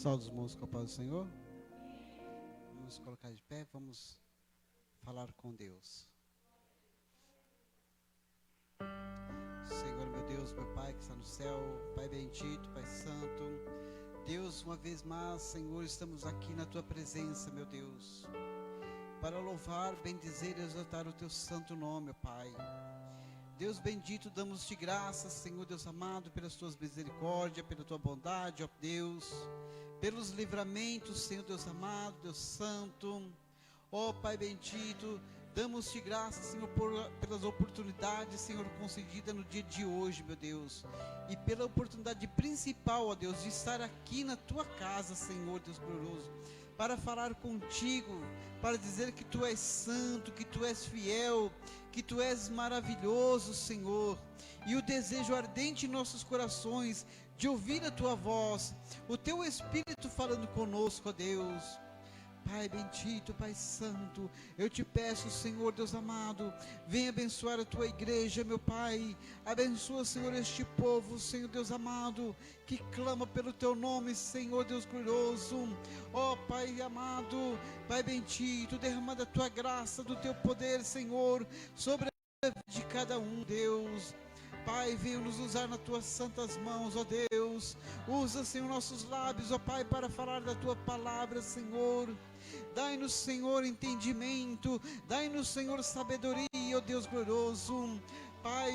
Saúde os irmãos com a paz do Senhor. Vamos colocar de pé, vamos falar com Deus. Senhor, meu Deus, meu Pai que está no céu, Pai bendito, Pai santo, Deus, uma vez mais, Senhor, estamos aqui na Tua presença, meu Deus, para louvar, bendizer e exaltar o Teu santo nome, ó Pai. Deus bendito, damos-te graças, Senhor Deus amado, pelas Tuas misericórdias, pela Tua bondade, ó Deus, pelos livramentos, Senhor Deus amado, Deus santo, ó Pai bendito, damos-te graças, Senhor, pelas oportunidades, Senhor, concedidas no dia de hoje, meu Deus, e pela oportunidade principal, ó Deus, de estar aqui na Tua casa, Senhor Deus glorioso, para falar contigo, para dizer que Tu és santo, que Tu és fiel, que Tu és maravilhoso, Senhor, e o desejo ardente em nossos corações, de ouvir a Tua voz, o Teu Espírito falando conosco, ó Deus. Pai bendito, Pai santo, eu te peço, Senhor Deus amado, venha abençoar a Tua igreja, meu Pai, abençoa, Senhor, este povo, Senhor Deus amado, que clama pelo Teu nome, Senhor Deus glorioso, ó Pai amado, Pai bendito, derrama da Tua graça, do Teu poder, Senhor, sobre a vida de cada um, Deus. Pai, venha nos usar nas Tuas santas mãos, ó Deus, usa, Senhor, nossos lábios, ó Pai, para falar da Tua palavra, Senhor. Dai-nos, Senhor, entendimento, dai-nos, Senhor, sabedoria, ó Deus glorioso. Pai,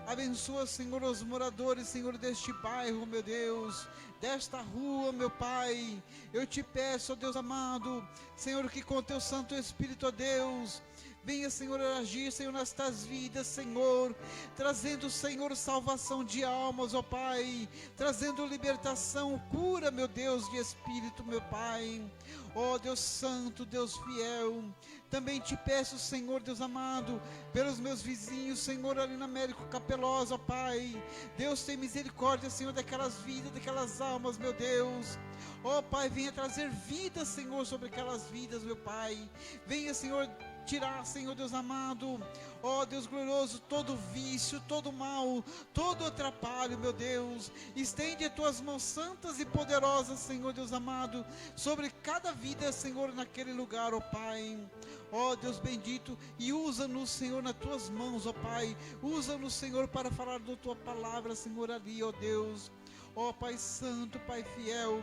abençoa, Senhor, os moradores, Senhor, deste bairro, meu Deus, desta rua, meu Pai. Eu te peço, ó Deus amado, Senhor, que com Teu Santo Espírito, ó Deus, venha, Senhor, agir, Senhor, nestas vidas, Senhor, trazendo, Senhor, salvação de almas, ó Pai, trazendo libertação, cura, meu Deus, de espírito, meu Pai, ó Deus santo, Deus fiel. Também te peço, Senhor, Deus amado, pelos meus vizinhos, Senhor, ali na Américo Capelosa, ó Pai, Deus tem misericórdia, Senhor, daquelas vidas, daquelas almas, meu Deus. Ó Pai, venha trazer vida, Senhor, sobre aquelas vidas, meu Pai, venha, Senhor, tirar, Senhor Deus amado, ó Deus glorioso, todo vício, todo mal, todo atrapalho, meu Deus, estende as Tuas mãos santas e poderosas, Senhor Deus amado, sobre cada vida, Senhor, naquele lugar, ó Pai, ó Deus bendito, e usa-nos, Senhor, nas Tuas mãos, ó Pai, usa-nos, Senhor, para falar da Tua palavra, Senhor, ali, ó Deus, ó Pai santo, Pai fiel.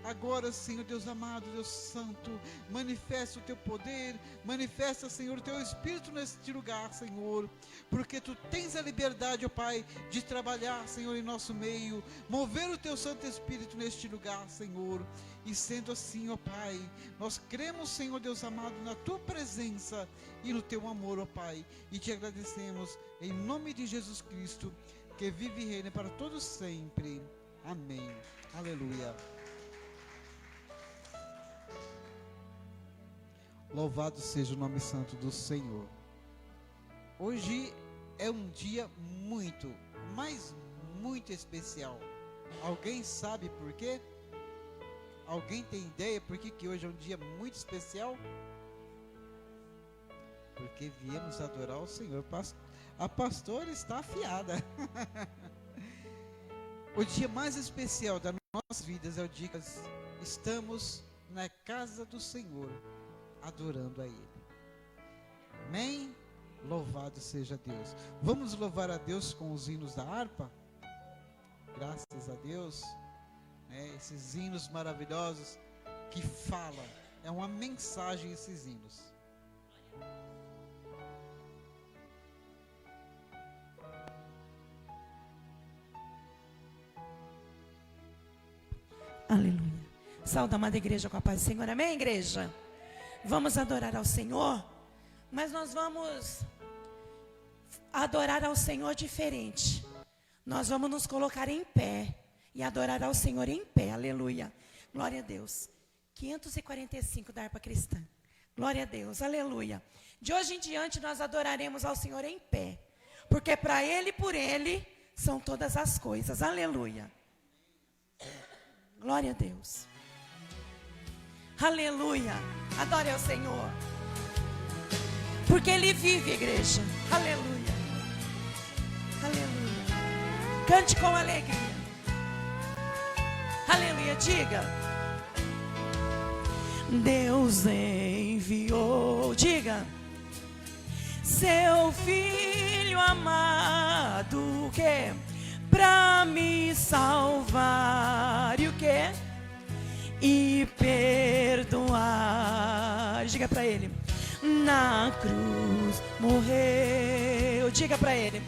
Agora, Senhor Deus amado, Deus santo, manifesta o Teu poder, manifesta, Senhor, o Teu Espírito neste lugar, Senhor, porque Tu tens a liberdade, ó Pai, de trabalhar, Senhor, em nosso meio, mover o Teu Santo Espírito neste lugar, Senhor, e sendo assim, ó Pai, nós cremos, Senhor Deus amado, na Tua presença e no Teu amor, ó Pai, e Te agradecemos, em nome de Jesus Cristo, que vive e reina para todos sempre, amém, aleluia. Louvado seja o nome santo do Senhor. Hoje é um dia muito, mas muito especial. Alguém sabe por quê? Alguém tem ideia por que hoje é um dia muito especial? Porque viemos adorar o Senhor. A pastora está afiada. O dia mais especial das nossas vidas é o dia que estamos na casa do Senhor, adorando a Ele. Amém? Louvado seja Deus. Vamos louvar a Deus com os hinos da harpa? Graças a Deus. Esses hinos maravilhosos que falam. É uma mensagem esses hinos. Aleluia. Saúde, amada igreja, com a paz do Senhor. Amém, igreja? Vamos adorar ao Senhor, mas nós vamos adorar ao Senhor diferente. Nós vamos nos colocar em pé e adorar ao Senhor em pé, aleluia. Glória a Deus. 545 da harpa cristã. Glória a Deus, aleluia. De hoje em diante nós adoraremos ao Senhor em pé, porque para Ele e por Ele são todas as coisas, aleluia. Glória a Deus. Aleluia, adore ao Senhor, porque Ele vive, igreja, aleluia, aleluia, cante com alegria, aleluia, diga, Deus enviou, diga, seu Filho amado, o quê? Pra me salvar, e o quê? E perdoar. Diga pra ele, na cruz morreu. Diga pra ele,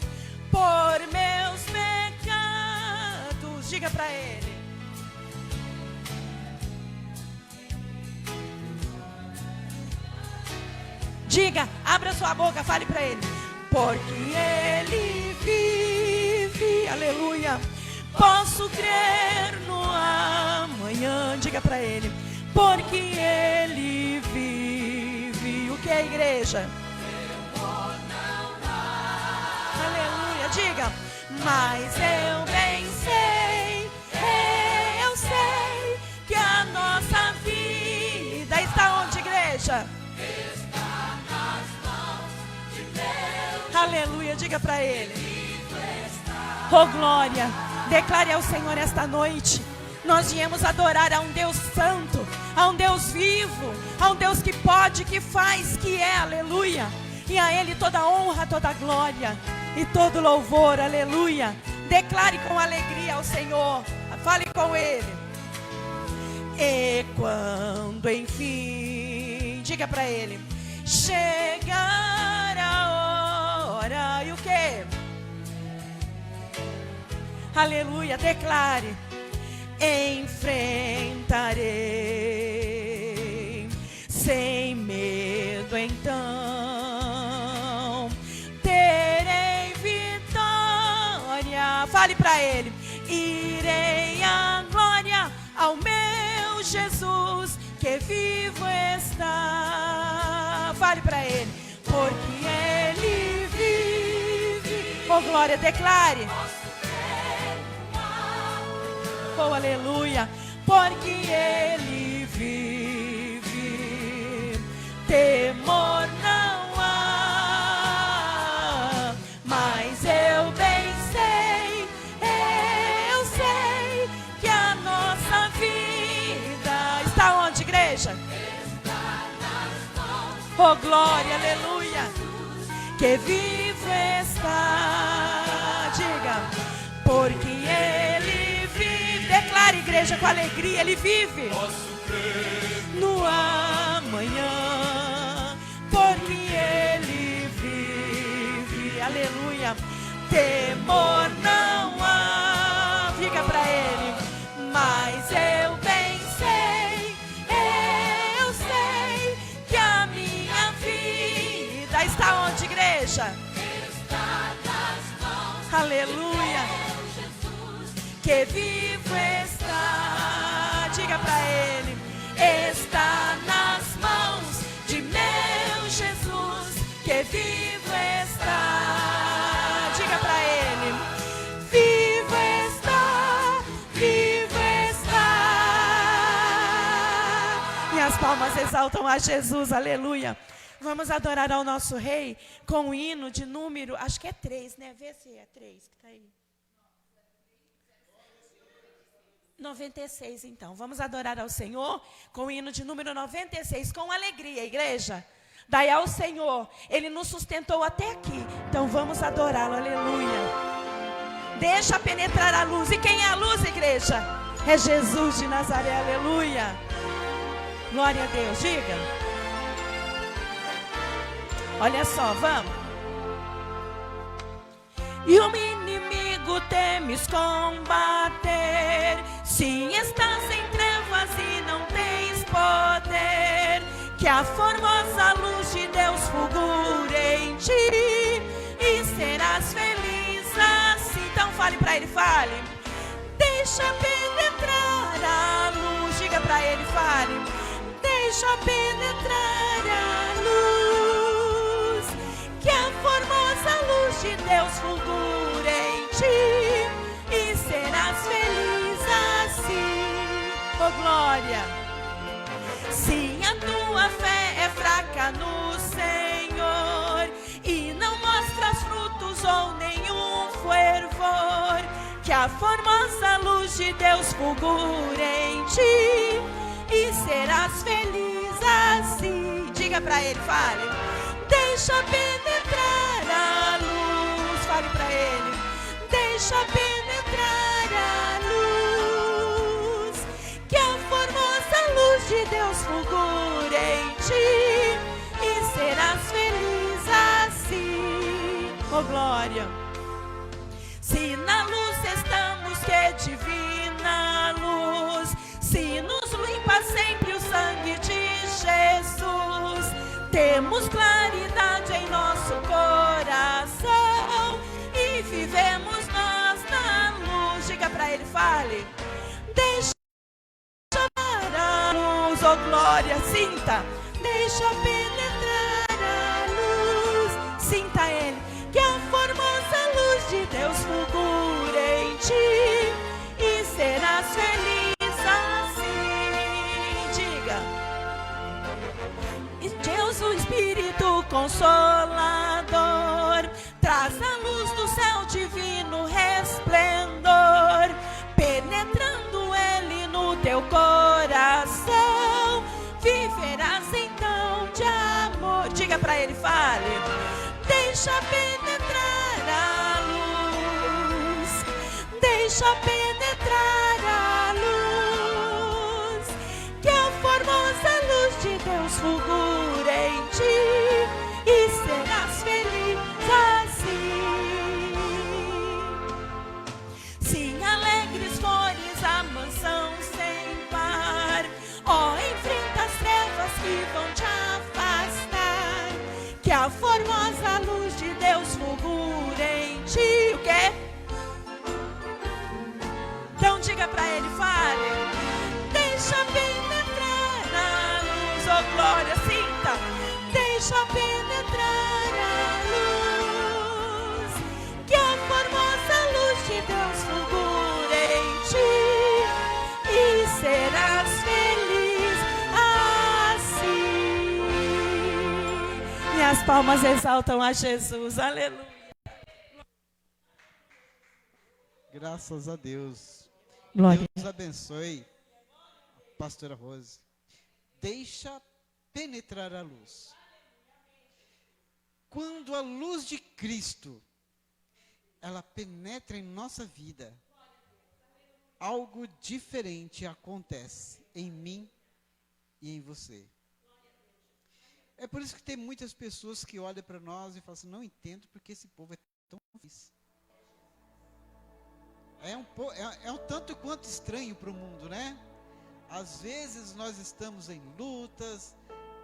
por meus pecados. Diga pra ele. Diga, abra sua boca, fale pra ele. Porque ele vive, aleluia. Posso crer no amanhã. Diga pra ele, porque ele vive. O que é, igreja? Aleluia, diga. Mas eu bem sei, eu sei que a nossa vida está onde, igreja? Está nas mãos de Deus. Aleluia, diga pra ele. Oh glória, declare ao Senhor esta noite. Nós viemos adorar a um Deus santo, a um Deus vivo, a um Deus que pode, que faz, que é, aleluia. E a Ele toda honra, toda glória e todo louvor, aleluia. Declare com alegria ao Senhor, fale com Ele. E quando enfim, diga para Ele, chegar a hora, e o que? Aleluia, declare. Enfrentarei sem medo, então terei vitória. Fale para ele. Irei a glória ao meu Jesus que vivo está. Fale para ele, porque ele vive. Oh glória, declare. Oh, aleluia, porque ele vive, temor não há, mas eu bem sei, que a nossa vida está onde, igreja? Está nas mãos. Oh, glória, aleluia, que vivo está, diga, porque ele declare, igreja, com alegria, ele vive. Posso crer no amanhã, porque ele vive, aleluia. Temor não há, fica pra ele, mas eu bem sei, que a minha vida está onde, igreja? Está nas mãos, aleluia. Que vivo está, diga para ele, está nas mãos de meu Jesus, que vivo está, diga para ele, vivo está, vivo está. E as palmas exaltam a Jesus, aleluia. Vamos adorar ao nosso Rei com o hino de número, acho que é 3, né? Vê se é 3 que está aí. 96, então. Vamos adorar ao Senhor com o hino de número 96, com alegria, igreja. Daí ao Senhor, Ele nos sustentou até aqui. Então vamos adorá-lo, aleluia. Deixa penetrar a luz. E quem é a luz, igreja? É Jesus de Nazaré, aleluia. Glória a Deus, diga. Olha só, vamos. E o inimigo temes combater, sim, estás em trevas e não tens poder, que a formosa luz de Deus fulgure em ti, e serás feliz assim. Então fale para ele, fale. Deixa penetrar a luz, diga para ele, fale. Deixa penetrar a luz, que a formosa luz de Deus fulgure em ti, e serás feliz assim. Oh glória! Se a tua fé é fraca no Senhor e não mostras frutos ou nenhum fervor, que a formosa luz de Deus fulgure em ti, e serás feliz assim. Diga para ele, fale. Deixa penetrar a luz. Fale para ele. Deixa penetrar a luz, que a formosa luz de Deus fulgure em ti, e serás feliz assim. Oh glória! Se na luz estamos, que divina luz, se nos limpa sempre o sangue de Jesus, temos claridade em nosso coração e vivemos nós na luz. Diga para ele, fale. Deixa a luz, oh glória, sinta. Deixa penetrar a luz, sinta ele, que a formosa luz de Deus fulgure em ti, e serás feliz assim. Diga. E Deus, o Espírito Consolador, traz a luz do céu divino resplendor, penetrando ele no teu coração, viverás então de amor. Diga para ele, fale. Deixa penetrar a luz, deixa penetrar a luz, que a formosa luz de Deus fulgure em ti, e serás feliz assim. Se alegres fores a mansão sem par, ó, enfrenta as trevas que vão te afastar, que a formosa luz de Deus fulgure em ti. O quê? Então diga pra ele, fale. Deixa penetrar a luz, oh glória, sinta. Deixa penetrar a luz, que a formosa luz de Deus fulgure em ti, e serás feliz assim. E as palmas exaltam a Jesus, aleluia. Graças a Deus. Glória. Deus abençoe, pastora Rose. Deixa penetrar a luz. Quando a luz de Cristo, ela penetra em nossa vida, algo diferente acontece em mim e em você. É por isso que tem muitas pessoas que olham para nós e falam assim, não entendo porque esse povo é tão feliz. É um tanto quanto estranho para o mundo, né? Às vezes nós estamos em lutas,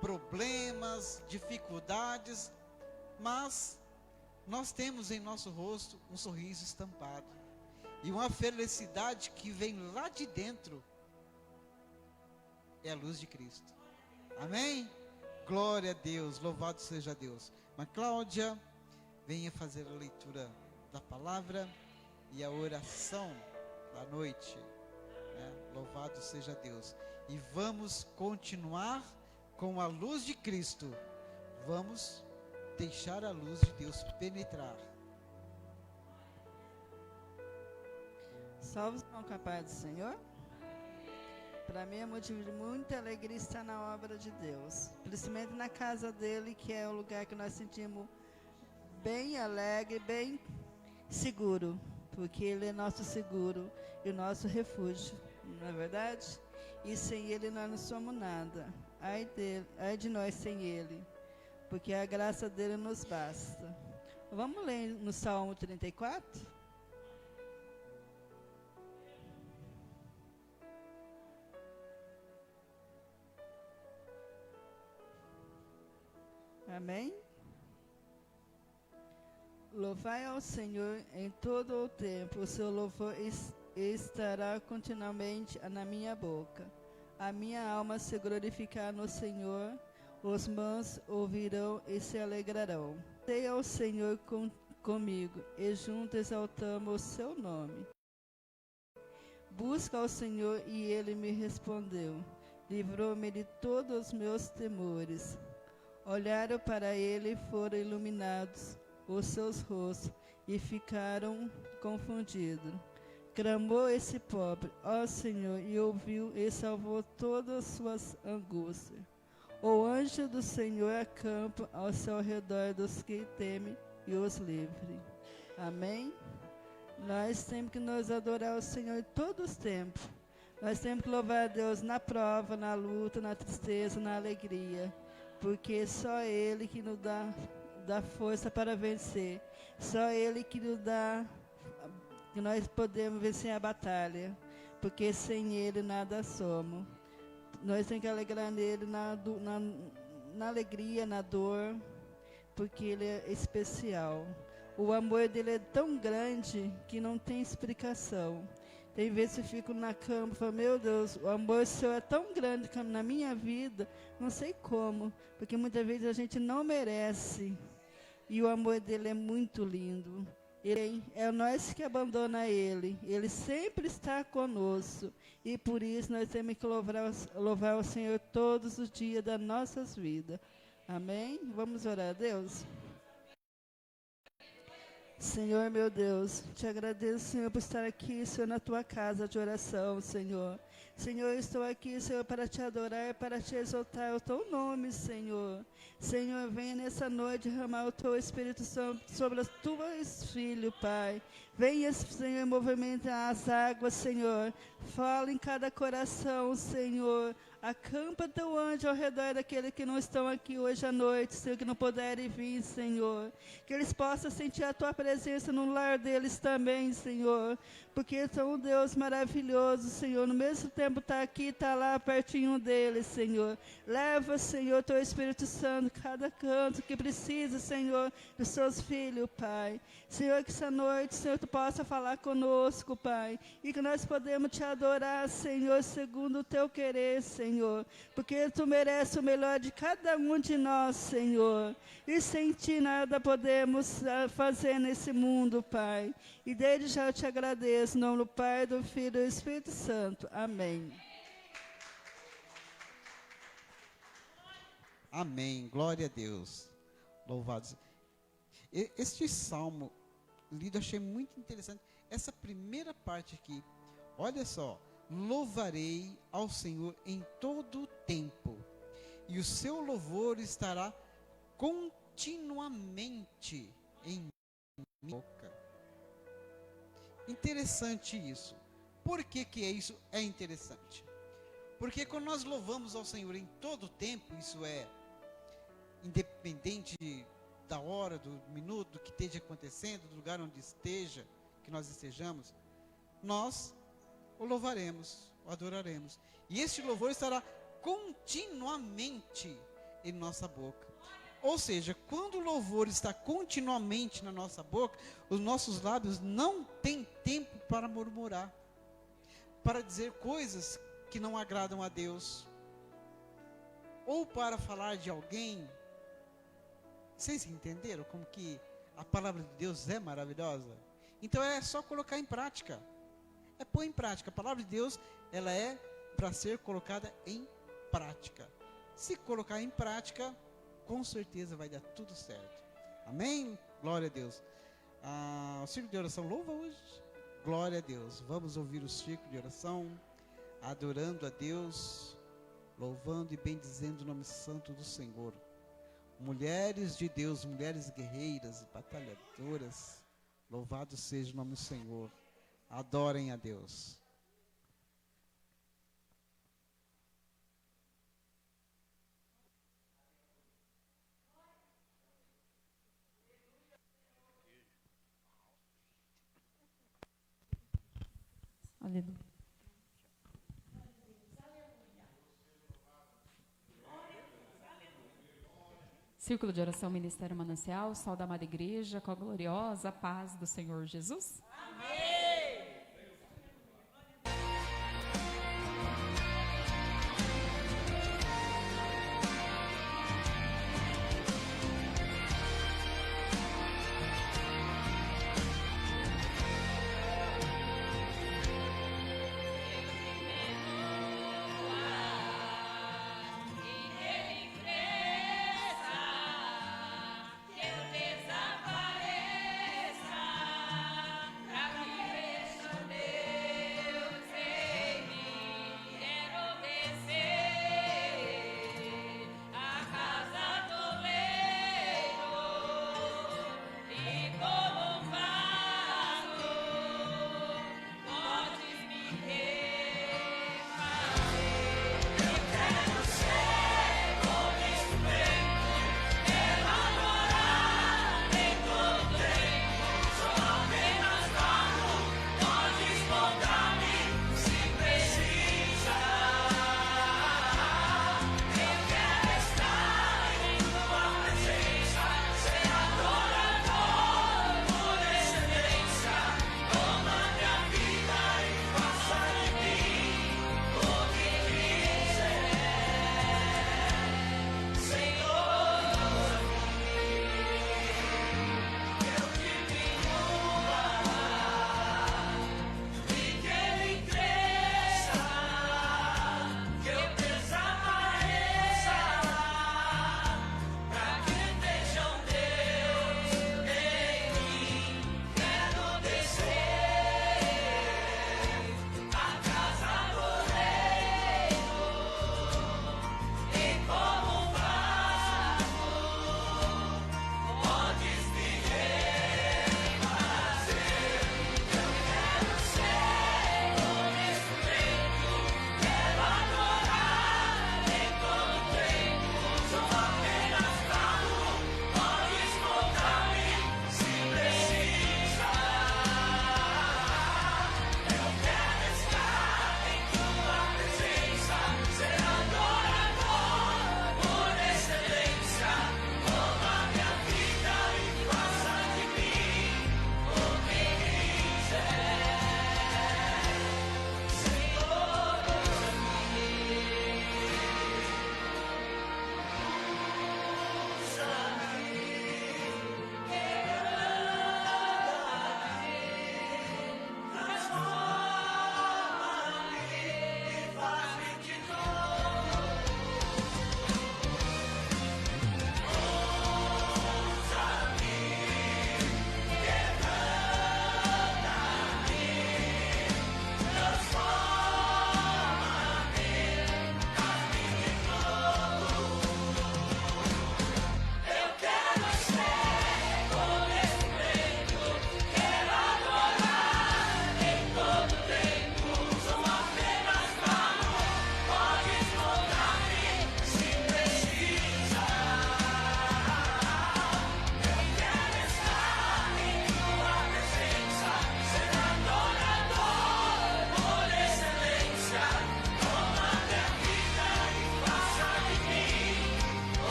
problemas, dificuldades, mas nós temos em nosso rosto um sorriso estampado e uma felicidade que vem lá de dentro. É a luz de Cristo. Amém? Glória a Deus, louvado seja Deus. Mas Cláudia, venha fazer a leitura da palavra e a oração da noite, né? Louvado seja Deus. E vamos continuar com a luz de Cristo. Vamos deixar a luz de Deus penetrar. Salve com a paz do Senhor. Para mim é motivo de muita alegria estar na obra de Deus, principalmente na casa dele, que é o lugar que nós sentimos bem alegre, bem seguro, porque ele é nosso seguro e o nosso refúgio, não é verdade? E sem ele nós não somos nada. Ai de nós sem ele, porque a graça dele nos basta. Vamos ler no Salmo 34? Amém? Louvai ao Senhor em todo o tempo, o seu louvor estará continuamente na minha boca. A minha alma se glorificará no Senhor, os mãos ouvirão e se alegrarão. Sei ao Senhor comigo, e juntos exaltamos o seu nome. Busca ao Senhor e ele me respondeu, livrou-me de todos os meus temores. Olharam para ele e foram iluminados os seus rostos e ficaram confundidos. Clamou esse pobre, ó Senhor, e ouviu e salvou todas as suas angústias. O anjo do Senhor acampa ao seu redor dos que temem e os livre. Amém? Nós temos que nos adorar o Senhor em todos os tempos. Nós temos que louvar a Deus na prova, na luta, na tristeza, na alegria. Porque só Ele que nos dá força para vencer. Só Ele que nos dá, que nós podemos vencer a batalha. Porque sem Ele nada somos. Nós temos que alegrar nele na alegria, na dor, porque Ele é especial. O amor dele é tão grande que não tem explicação. Tem vezes eu fico na cama e falo, meu Deus, o amor seu é tão grande na minha vida, não sei como, porque muitas vezes a gente não merece. E o amor dele é muito lindo. É nós que abandona Ele. Ele sempre está conosco. E por isso nós temos que louvar o Senhor todos os dias das nossas vidas. Amém? Vamos orar a Deus? Senhor, meu Deus, te agradeço, Senhor, por estar aqui, Senhor, na tua casa de oração, Senhor. Senhor, eu estou aqui, Senhor, para te adorar, para te exaltar o teu nome, Senhor. Senhor, venha nessa noite derramar o teu Espírito Santo sobre os teus filhos, Pai. Venha, Senhor, movimentar as águas, Senhor. Fala em cada coração, Senhor. Acampa teu anjo ao redor daqueles que não estão aqui hoje à noite, Senhor, que não puderem vir, Senhor. Que eles possam sentir a tua presença no lar deles também, Senhor. Porque tu é um Deus maravilhoso, Senhor. No mesmo tempo está aqui, está lá, pertinho deles, Senhor. Leva, Senhor, teu Espírito Santo, cada canto que precisa, Senhor, dos seus filhos, Pai. Senhor, que essa noite, Senhor, tu possa falar conosco, Pai. E que nós podemos te adorar, Senhor, segundo o teu querer, Senhor. Porque tu mereces o melhor de cada um de nós, Senhor. E sem ti nada podemos fazer nesse mundo, Pai. E desde já eu te agradeço, em nome do Pai, do Filho e do Espírito Santo. Amém. Amém. Glória a Deus. Louvados. Este salmo lido, achei muito interessante. Essa primeira parte aqui, olha só. Louvarei ao Senhor em todo o tempo, e o seu louvor estará continuamente em minha boca. Interessante isso. Por que que isso é interessante? Porque quando nós louvamos ao Senhor em todo o tempo, isso é independente da hora, do minuto, do que esteja acontecendo, do lugar onde esteja, que nós estejamos, nós o louvaremos, o adoraremos. E este louvor estará continuamente em nossa boca. Ou seja, quando o louvor está continuamente na nossa boca, os nossos lábios não têm tempo para murmurar, para dizer coisas que não agradam a Deus, ou para falar de alguém. Vocês entenderam como que a palavra de Deus é maravilhosa? Então é só colocar em prática. É pôr em prática. A palavra de Deus, ela é para ser colocada em prática. Se colocar em prática, com certeza vai dar tudo certo. Amém? Glória a Deus. O círculo de oração louva hoje? Glória a Deus. Vamos ouvir o círculo de oração, adorando a Deus, louvando e bendizendo o nome santo do Senhor. Mulheres de Deus, mulheres guerreiras e batalhadoras, louvado seja o nome do Senhor. Adorem a Deus. Aleluia. Círculo de oração Ministério Manancial, Sol da Amada Igreja, com a gloriosa paz do Senhor Jesus. Amém.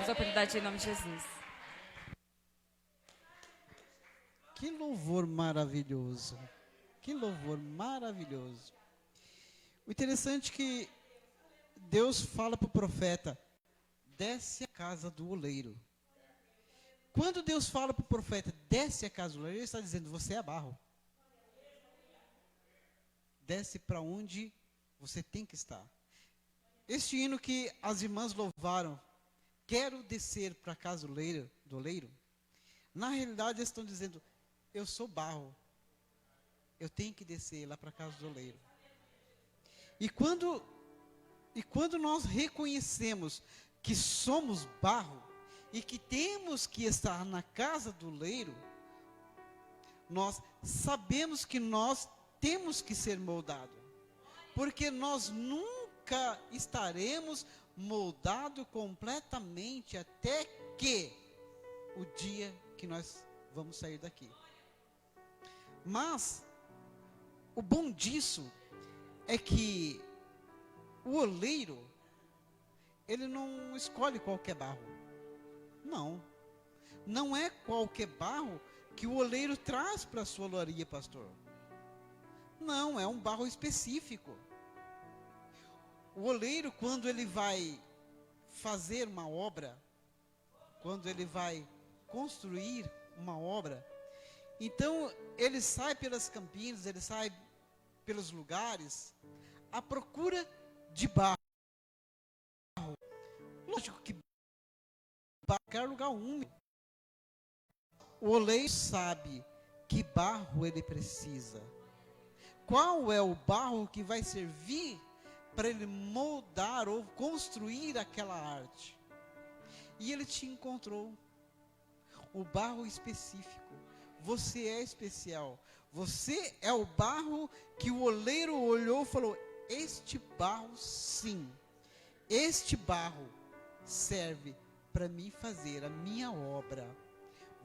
a oportunidade em nome de Jesus. Que louvor maravilhoso. Que louvor maravilhoso. O interessante é que Deus fala para o profeta: desce à casa do oleiro. Quando Deus fala para o profeta, desce à casa do oleiro, Ele está dizendo: você é barro. Desce para onde você tem que estar. Este hino que as irmãs louvaram, quero descer para a casa do oleiro, na realidade eles estão dizendo: eu sou barro, eu tenho que descer lá para a casa do oleiro. E quando nós reconhecemos que somos barro e que temos que estar na casa do oleiro, nós sabemos que nós temos que ser moldados, porque nós nunca estaremos moldados completamente até que o dia que nós vamos sair daqui. Mas o bom disso é que o oleiro, ele não escolhe qualquer barro. Não é qualquer barro que o oleiro traz para a sua olaria, pastor. Não, é um barro específico. O oleiro, quando ele vai fazer uma obra, quando ele vai construir uma obra, então ele sai pelas campinas, ele sai pelos lugares à procura de barro. Lógico que barro é lugar úmido. O oleiro sabe que barro ele precisa. Qual é o barro que vai servir para ele moldar ou construir aquela arte? E ele te encontrou. O barro específico. Você é especial. Você é o barro que o oleiro olhou e falou: este barro sim, este barro serve para mim fazer a minha obra.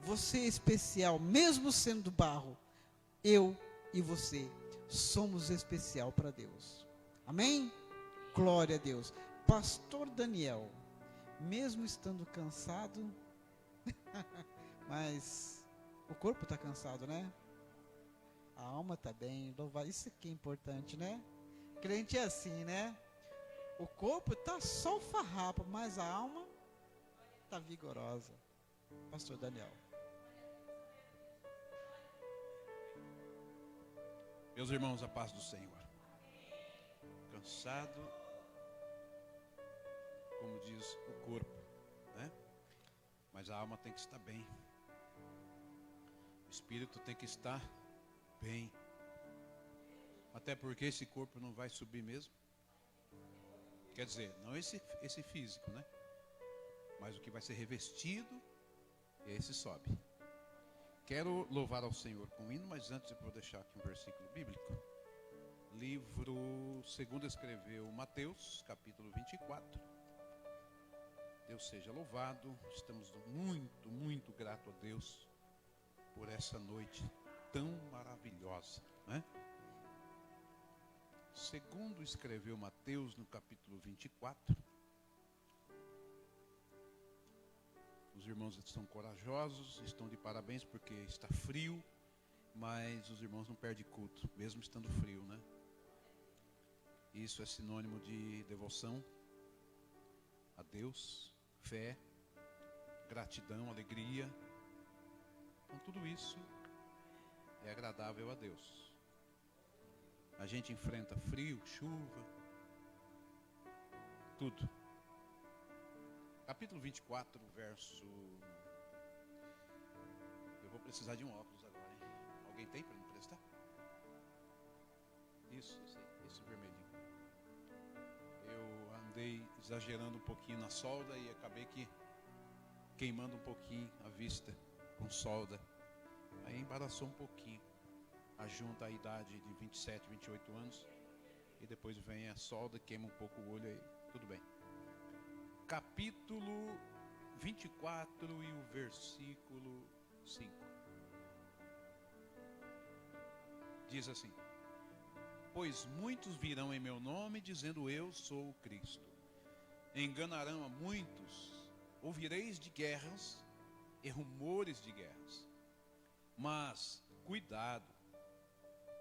Você é especial, mesmo sendo barro. Eu e você somos especial para Deus. Amém? Glória a Deus. Pastor Daniel, mesmo estando cansado, mas o corpo está cansado, né? A alma está bem, louvar, isso aqui é importante, né? Crente é assim, né? O corpo está só o farrapo, mas a alma está vigorosa. Pastor Daniel. Meus irmãos, a paz do Senhor. Cansado, como diz o corpo, né? Mas a alma tem que estar bem. O espírito tem que estar bem. Até porque esse corpo não vai subir mesmo. Quer dizer, não esse físico, né? Mas o que vai ser revestido, esse sobe. Quero louvar ao Senhor com hino, mas antes eu vou deixar aqui um versículo bíblico. Livro, segundo escreveu Mateus, capítulo 24. Deus seja louvado. Estamos muito, muito gratos a Deus por essa noite tão maravilhosa, né? Segundo escreveu Mateus, no capítulo 24. Os irmãos estão corajosos, estão de parabéns porque está frio, mas os irmãos não perdem culto, mesmo estando frio, né? Isso é sinônimo de devoção a Deus, fé, gratidão, alegria. Então tudo isso é agradável a Deus. A gente enfrenta frio, chuva, tudo. Capítulo 24, verso... Eu vou precisar de um óculos agora, hein? Alguém tem para me emprestar? Isso, esse vermelhinho. Eu andei exagerando um pouquinho na solda e acabei queimando um pouquinho a vista com solda. Aí embaraçou um pouquinho. Ajunta a idade de 27, 28 anos. E depois vem a solda, queima um pouco o olho aí. Tudo bem. Capítulo 24 e o versículo 5. Diz assim: pois muitos virão em meu nome dizendo eu sou o Cristo. Enganarão a muitos. ouvireis de guerras e rumores de guerras. Mas, cuidado,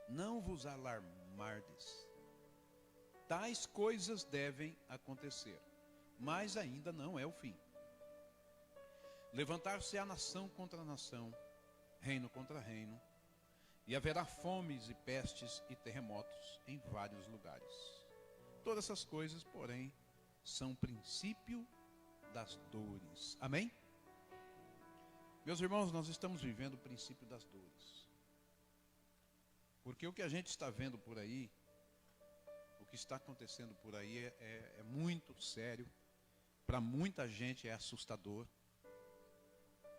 não vos alarmardes. Tais coisas devem acontecer, mas ainda não é o fim. Levantar-se-á nação contra nação, reino contra reino, e haverá fomes e pestes e terremotos em vários lugares. Todas essas coisas, porém, são princípio das dores. Amém? Meus irmãos, nós estamos vivendo o princípio das dores. Porque o que a gente está vendo por aí, o que está acontecendo por aí é muito sério. Para muita gente é assustador.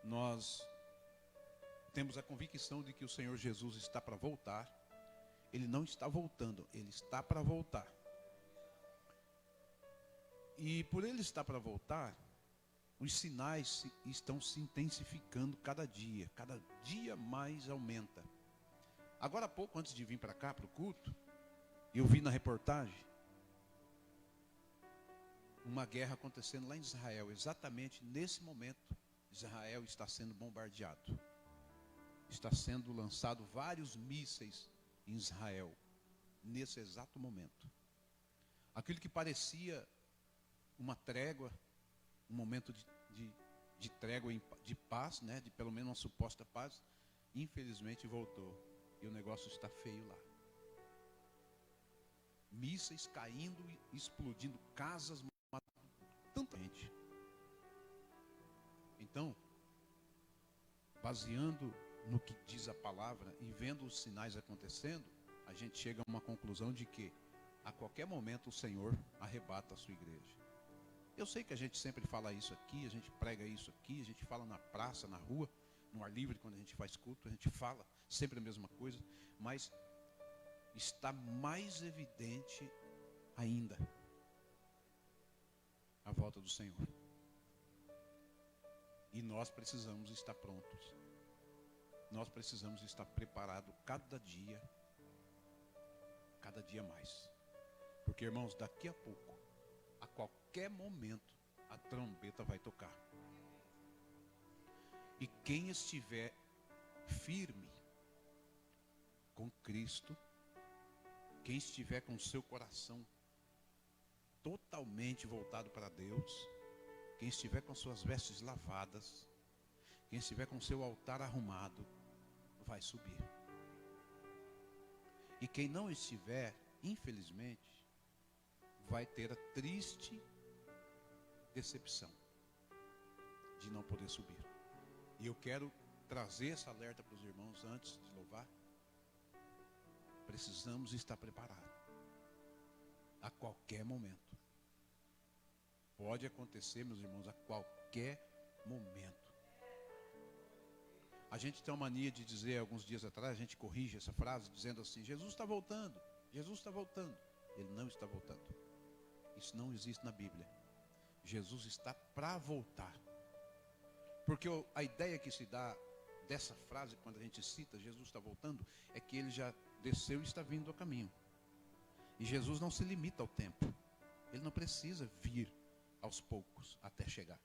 Nós temos a convicção de que o Senhor Jesus está para voltar. Ele não está voltando, Ele está para voltar. E por Ele estar para voltar, os sinais estão se intensificando cada dia mais aumenta. Agora há pouco, antes de vir para cá, para o culto, eu vi na reportagem uma guerra acontecendo lá em Israel. Exatamente nesse momento, Israel está sendo bombardeado. Está sendo lançado vários mísseis em Israel, nesse exato momento. Aquilo que parecia uma trégua, um momento de trégua, de paz, né, de pelo menos uma suposta paz, infelizmente voltou. E o negócio está feio lá. Mísseis caindo e explodindo, casas, matando tanta gente. Então, baseando no que diz a palavra e vendo os sinais acontecendo, a gente chega a uma conclusão de que a qualquer momento o Senhor arrebata a sua igreja. Eu sei que a gente sempre fala isso aqui, a gente prega isso aqui, a gente fala na praça, na rua, no ar livre, quando a gente faz culto, a gente fala sempre a mesma coisa, mas está mais evidente ainda a volta do Senhor. E nós precisamos estar prontos. Nós precisamos estar preparados cada dia mais. Porque, irmãos, daqui a pouco, a qualquer momento, a trombeta vai tocar. E quem estiver firme com Cristo, quem estiver com o seu coração totalmente voltado para Deus, quem estiver com suas vestes lavadas, quem estiver com seu altar arrumado, vai subir. E quem não estiver, infelizmente, vai ter a triste decepção de não poder subir. E eu quero trazer essa alerta para os irmãos antes de louvar. Precisamos estar preparados a qualquer momento. Pode acontecer, meus irmãos, a qualquer momento. A gente tem uma mania de dizer, alguns dias atrás, a gente corrige essa frase dizendo assim: Jesus está voltando, Jesus está voltando. Ele não está voltando. Isso não existe na Bíblia. Jesus está para voltar. Porque a ideia que se dá dessa frase, quando a gente cita Jesus está voltando, é que ele já desceu e está vindo a caminho. E Jesus não se limita ao tempo. Ele não precisa vir aos poucos até chegar.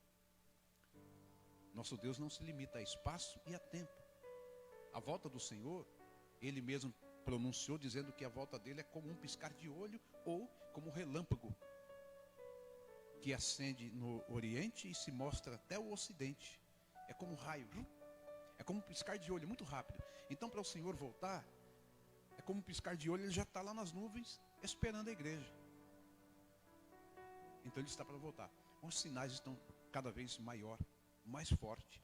Nosso Deus não se limita a espaço e a tempo. A volta do Senhor, Ele mesmo pronunciou dizendo que a volta dele é como um piscar de olho ou como um relâmpago que acende no Oriente e se mostra até o Ocidente. É como um raio, é como um piscar de olho, muito rápido. Então, para o Senhor voltar, é como um piscar de olho, Ele já está lá nas nuvens esperando a igreja. Então Ele está para voltar. Os sinais estão cada vez maior, mais forte.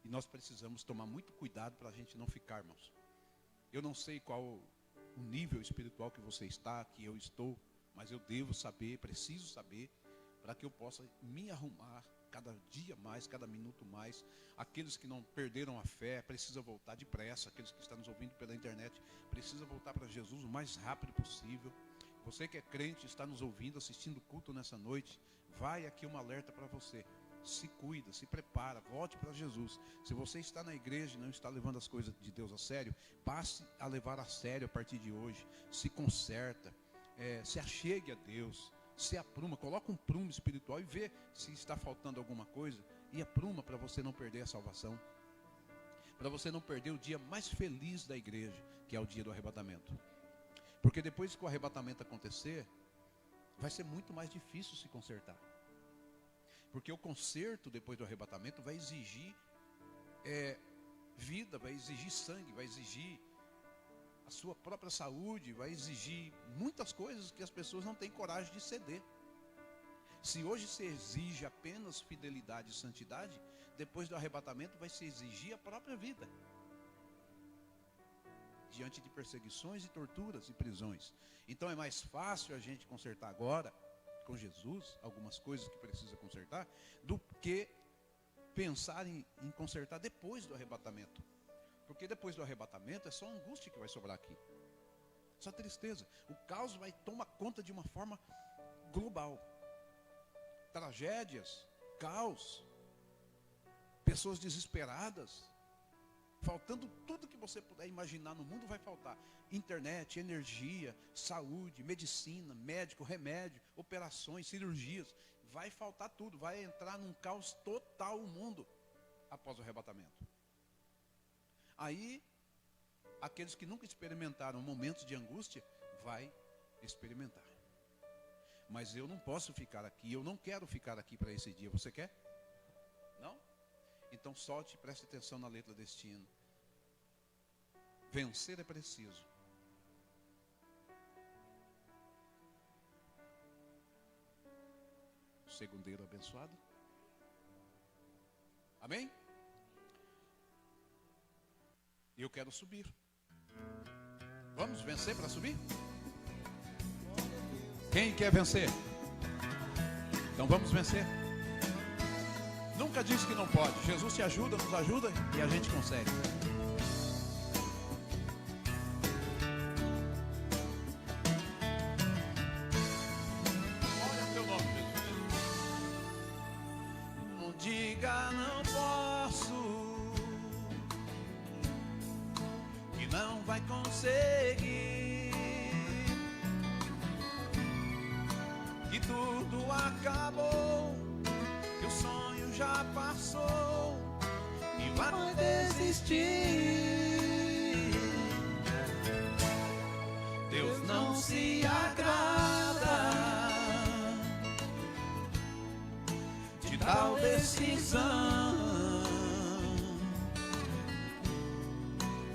E nós precisamos tomar muito cuidado para a gente não ficar, irmãos. Eu não sei qual o nível espiritual que você está, que eu estou, mas eu devo saber, preciso saber, para que eu possa me arrumar cada dia mais, cada minuto mais. Aqueles que não perderam a fé, precisam voltar depressa. Aqueles que estão nos ouvindo pela internet, precisam voltar para Jesus o mais rápido possível. Você que é crente, está nos ouvindo, assistindo o culto nessa noite, vai aqui um alerta para você. Se cuida, se prepara, volte para Jesus. Se você está na igreja e não está levando as coisas de Deus a sério, passe a levar a sério a partir de hoje. Se conserta, se achegue a Deus, se apruma, coloca um prumo espiritual e vê se está faltando alguma coisa e apruma para você não perder a salvação, para você não perder o dia mais feliz da igreja, que é o dia do arrebatamento. Porque depois que o arrebatamento acontecer, vai ser muito mais difícil se consertar. Porque o conserto depois do arrebatamento vai exigir vida, vai exigir sangue, vai exigir a sua própria saúde, vai exigir muitas coisas que as pessoas não têm coragem de ceder. Se hoje se exige apenas fidelidade e santidade, depois do arrebatamento vai se exigir a própria vida. Diante de perseguições e torturas e prisões. Então é mais fácil a gente consertar agora, com Jesus, algumas coisas que precisa consertar, do que pensar em consertar depois do arrebatamento. Porque depois do arrebatamento é só angústia que vai sobrar aqui. Só tristeza. O caos vai tomar conta de uma forma global. Tragédias, caos, pessoas desesperadas, faltando tudo que você puder imaginar no mundo vai faltar. Internet, energia, saúde, medicina, médico, remédio, operações, cirurgias. Vai faltar tudo, vai entrar num caos total o mundo após o arrebatamento. Aí, aqueles que nunca experimentaram momentos de angústia, vai experimentar. Mas eu não posso ficar aqui, eu não quero ficar aqui para esse dia. Você quer? Não? Então solte e preste atenção na letra deste hino. Vencer é preciso. Segundeiro abençoado. Amém? Eu quero subir. Vamos vencer para subir? Quem quer vencer? Então vamos vencer. Nunca disse que não pode. Jesus te ajuda, nos ajuda e a gente consegue. Olha o teu nome, Jesus. Não diga não posso, que não vai conseguir, que tudo acabou, que o sonho já passou e vai desistir. Deus não se agrada de tal decisão.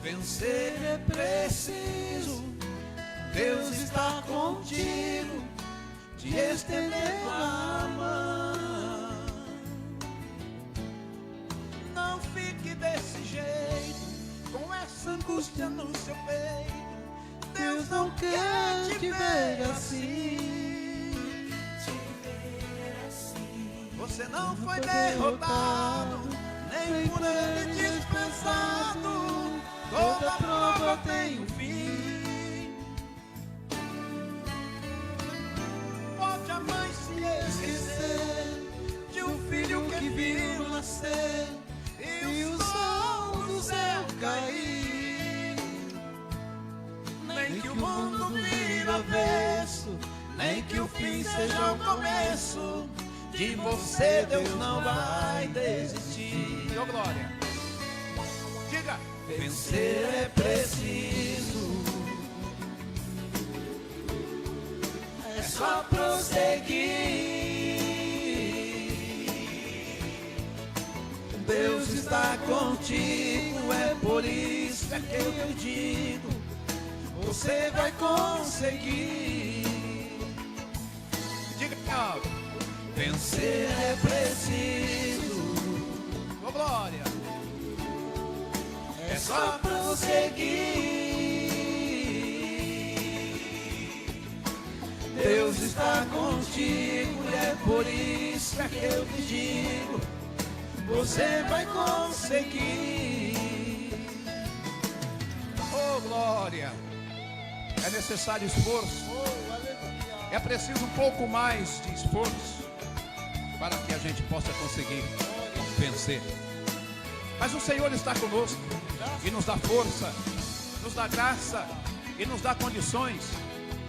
Vencer é preciso, Deus está contigo, te estendendo a mão. Não fique desse jeito, com essa angústia no seu peito. Deus não quer te ver assim. Você não foi derrotado, nem por ele dispensado. Toda prova tem um fim. Pode a mãe se esquecer de um filho que viu nascer e o sol do céu cair. Nem que o mundo vire avesso, nem que o fim seja o começo. De você Deus não vai desistir. Ô glória, diga. Vencer é preciso, é só prosseguir. Deus está contigo, é por isso que eu digo, você vai conseguir. Diga, vencer é preciso. Ô glória, é só prosseguir. Deus está contigo e é por isso que eu te digo, você vai conseguir. Oh glória, é necessário esforço, é preciso um pouco mais de esforço para que a gente possa conseguir vencer. Mas o Senhor está conosco e nos dá força, nos dá graça e nos dá condições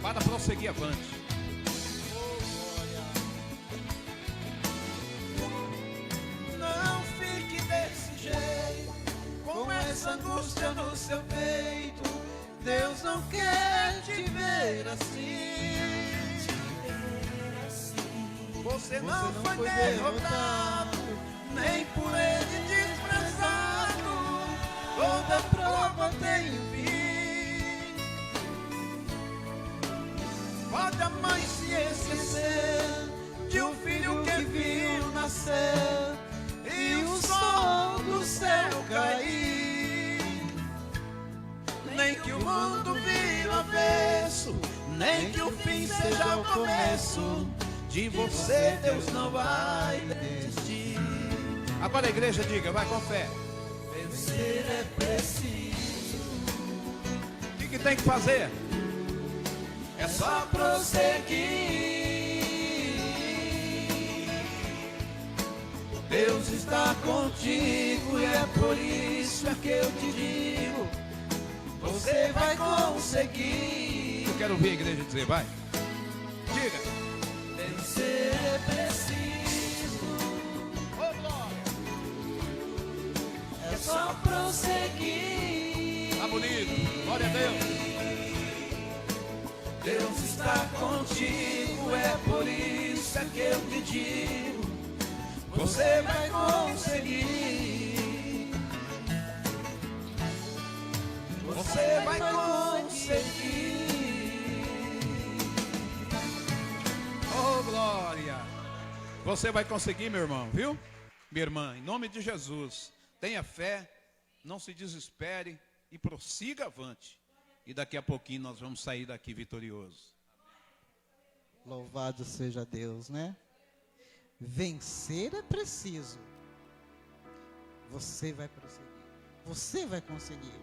para prosseguir avante. essa angústia no seu peito. Deus não quer te ver assim. Você não foi derrotado, nem por ele desprezado. Toda prova tem um fim. Pode a mãe se esquecer de um filho que viu nascer e o sol do céu cair. Nem que o mundo vire o avesso, nem que o fim seja o começo. De você Deus não vai desistir. Agora a igreja diga, vai com fé. Vencer é preciso. O que tem que fazer? É só prosseguir. Deus está contigo e é por isso que eu te digo, você vai conseguir. Eu quero ouvir a igreja dizer, vai. Diga. Vencer é preciso. Oh, glória. É só prosseguir. Tá bonito. Glória a Deus. Deus está contigo, é por isso que eu te digo, você vai conseguir. Você vai conseguir. Oh, glória. Você vai conseguir, meu irmão, viu? Minha irmã, em nome de Jesus, tenha fé, não se desespere e prossiga avante. E daqui a pouquinho nós vamos sair daqui vitoriosos. Louvado seja Deus, né? Vencer é preciso. Você vai prosseguir. Você vai conseguir.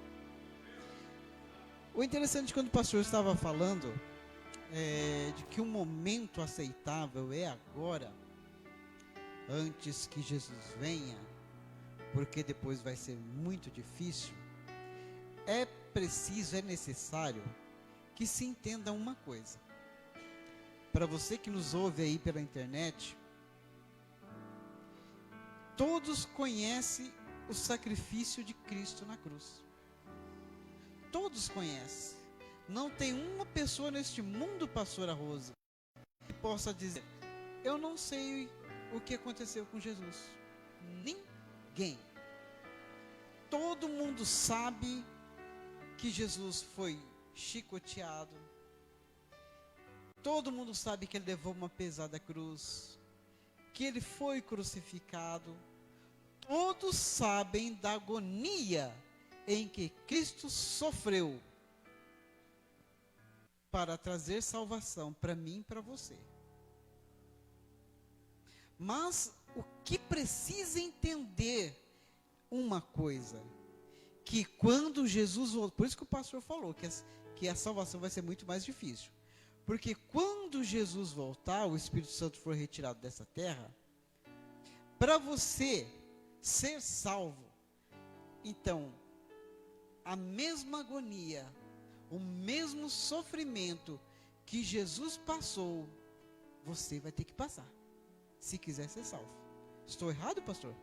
O interessante quando o pastor estava falando de que o momento aceitável é agora, antes que Jesus venha, porque depois vai ser muito difícil. É preciso, é necessário que se entenda uma coisa. Para você que nos ouve aí pela internet, todos conhecem o sacrifício de Cristo na cruz. Todos conhecem. Não tem uma pessoa neste mundo, pastora Rosa, que possa dizer, eu não sei o que aconteceu com Jesus. Ninguém. Todo mundo sabe que Jesus foi chicoteado. Todo mundo sabe que ele levou uma pesada cruz, que ele foi crucificado. Todos sabem da agonia em que Cristo sofreu para trazer salvação para mim e para você. Mas o que precisa entender uma coisa, que quando Jesus voltou, por isso que o pastor falou que a salvação vai ser muito mais difícil, porque quando Jesus voltar, o Espírito Santo for retirado dessa terra, para você ser salvo, então, a mesma agonia, o mesmo sofrimento que Jesus passou, você vai ter que passar, se quiser ser salvo. Estou errado, pastor?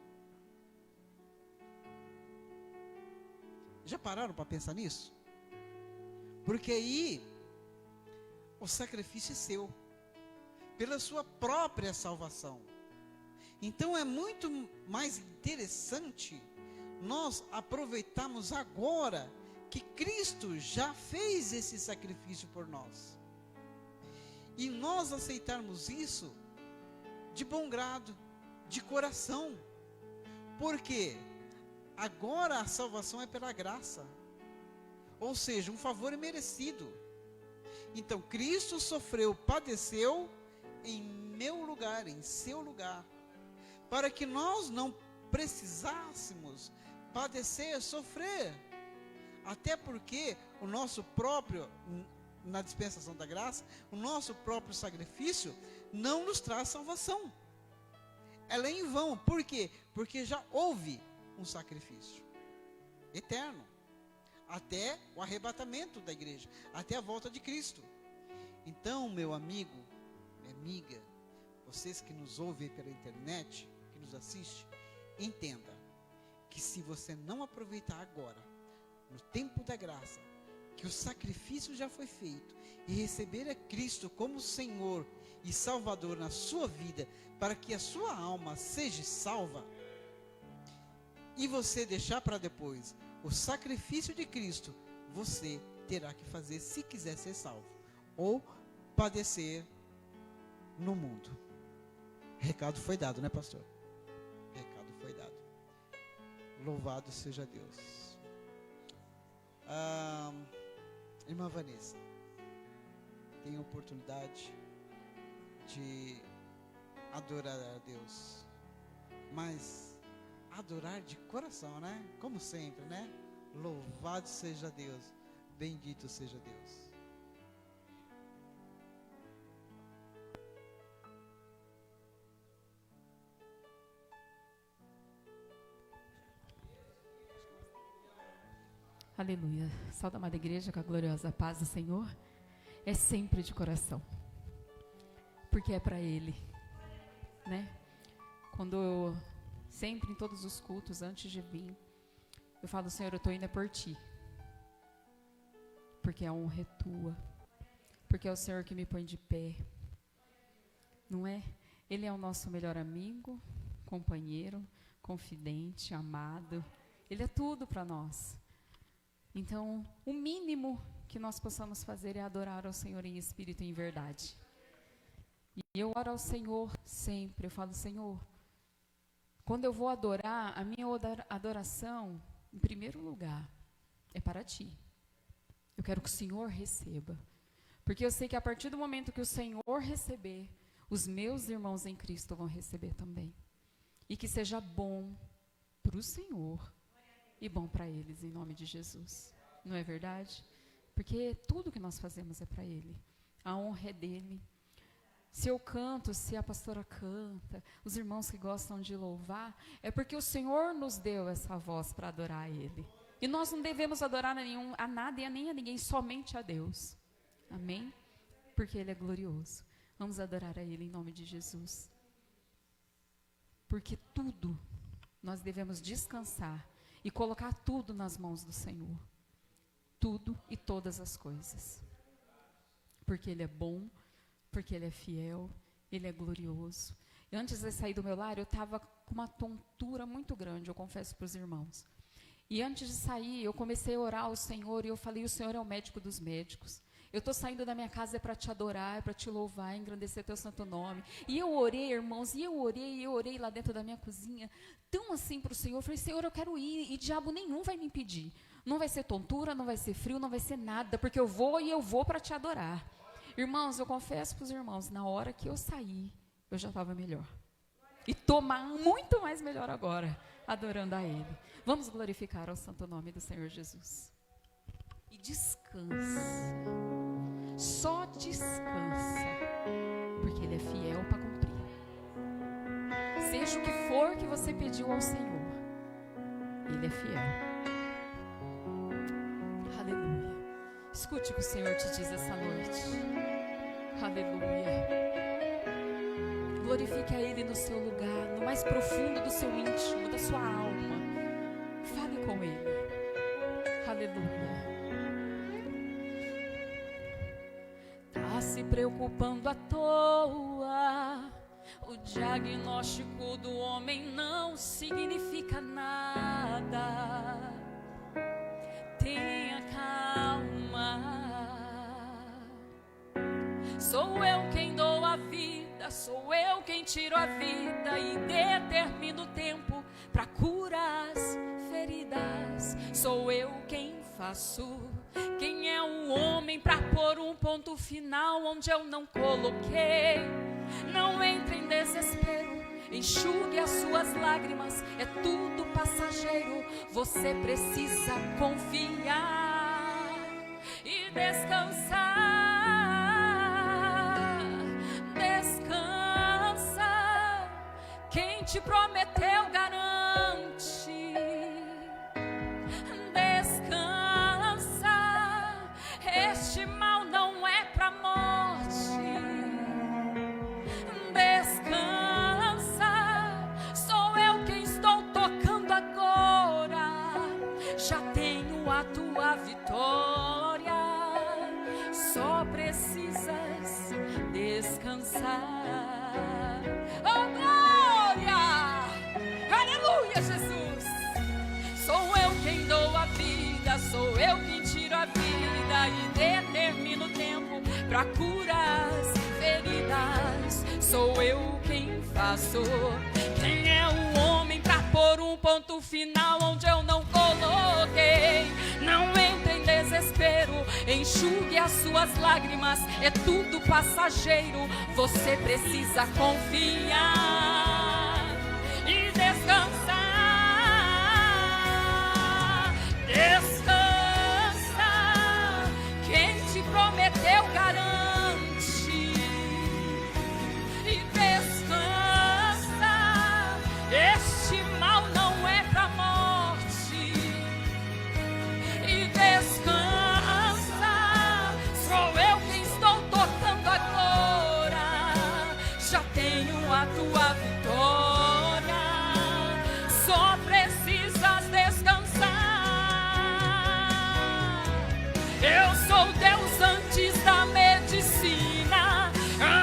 Já pararam para pensar nisso? Porque aí, o sacrifício é seu, pela sua própria salvação. Então é muito mais interessante nós aproveitarmos agora que Cristo já fez esse sacrifício por nós. E nós aceitarmos isso de bom grado, de coração. Porque agora a salvação é pela graça. Ou seja, um favor imerecido. Então Cristo sofreu, padeceu em meu lugar, em seu lugar, para que nós não precisássemos padecer, sofrer. Até porque o nosso próprio, na dispensação da graça, o nosso próprio sacrifício não nos traz salvação. Ela é em vão. Por quê? Porque já houve um sacrifício eterno, até o arrebatamento da igreja, até a volta de Cristo. Então, meu amigo, minha amiga, vocês que nos ouvem pela internet, que nos assistem, entenda que se você não aproveitar agora, no tempo da graça, que o sacrifício já foi feito, e receber a Cristo como Senhor e Salvador na sua vida, para que a sua alma seja salva, e você deixar para depois o sacrifício de Cristo, você terá que fazer se quiser ser salvo, ou padecer no mundo. Recado foi dado, né, pastor? Recado foi dado. Louvado seja Deus. Irmã Vanessa, tem a oportunidade de adorar a Deus, mas adorar de coração, né? Como sempre, né? Louvado seja Deus, bendito seja Deus. Aleluia. Salve, amada igreja, com a gloriosa paz do Senhor. É sempre de coração. Porque é para Ele, né? Quando eu, sempre em todos os cultos, antes de vir, eu falo, Senhor, eu estou indo por Ti. Porque a honra é Tua. Porque é o Senhor que me põe de pé. Não é? Ele é o nosso melhor amigo, companheiro, confidente, amado. Ele é tudo para nós. Então, o mínimo que nós possamos fazer é adorar ao Senhor em espírito e em verdade. E eu oro ao Senhor sempre, eu falo, Senhor, quando eu vou adorar, a minha adoração, em primeiro lugar, é para Ti. Eu quero que o Senhor receba. Porque eu sei que a partir do momento que o Senhor receber, os meus irmãos em Cristo vão receber também. E que seja bom para o Senhor e bom para eles, em nome de Jesus. Não é verdade? Porque tudo que nós fazemos é para Ele. A honra é dEle. Se eu canto, se a pastora canta, os irmãos que gostam de louvar, é porque o Senhor nos deu essa voz para adorar a Ele. E nós não devemos adorar a nada e nem a ninguém, somente a Deus. Amém? Porque Ele é glorioso. Vamos adorar a Ele em nome de Jesus. Porque tudo nós devemos descansar e colocar tudo nas mãos do Senhor. Tudo e todas as coisas. Porque Ele é bom, porque Ele é fiel, Ele é glorioso. E antes de sair do meu lar, eu estava com uma tontura muito grande, eu confesso para os irmãos. E antes de sair, eu comecei a orar ao Senhor e eu falei, o Senhor é o médico dos médicos. Eu estou saindo da minha casa para Te adorar, para Te louvar, engrandecer Teu santo nome. E eu orei, irmãos, e eu orei lá dentro da minha cozinha, tão assim para o Senhor. Eu falei, Senhor, eu quero ir, e diabo nenhum vai me impedir. Não vai ser tontura, não vai ser frio, não vai ser nada, porque eu vou para Te adorar. Irmãos, eu confesso para os irmãos, na hora que eu saí, eu já estava melhor. E estou muito mais melhor agora, adorando a Ele. Vamos glorificar ao santo nome do Senhor Jesus. E descansa. Só descansa. Porque Ele é fiel para cumprir. Seja o que for que você pediu ao Senhor, Ele é fiel. Aleluia. Escute o que o Senhor te diz essa noite. Aleluia. Glorifique a Ele no seu lugar, no mais profundo do seu íntimo, da sua alma. Fale com Ele. Aleluia. Tá se preocupando à toa. O diagnóstico do homem não significa nada. Tenha calma. Sou eu quem dou a vida, sou eu quem tiro a vida e determino o tempo para curar as feridas. Sou eu quem faço. Quem é o homem para pôr um ponto final onde eu não coloquei? Não entre em desespero, enxugue as suas lágrimas, é tudo passageiro. Você precisa confiar e descansar. Descansa, quem te prometeu garante. Descansa, este mal não é pra morte. Descansa, sou eu quem estou tocando agora. descansar. Oh, glória! Aleluia, Jesus! Sou eu quem dou a vida, sou eu quem tiro a vida e determino o tempo para curar as feridas. Sou eu quem faço. Quem é o homem para pôr um ponto final onde eu não coloquei? Não entre em desespero, enxugue as suas lágrimas, é tudo passageiro. Você precisa confiar e descansar. Descansa, quem te prometeu garante. E descansa, este mal não é pra morte. E descansa, sou eu quem estou tocando agora. Já tenho a tua vitória, só precisas descansar. Eu sou Deus antes da medicina,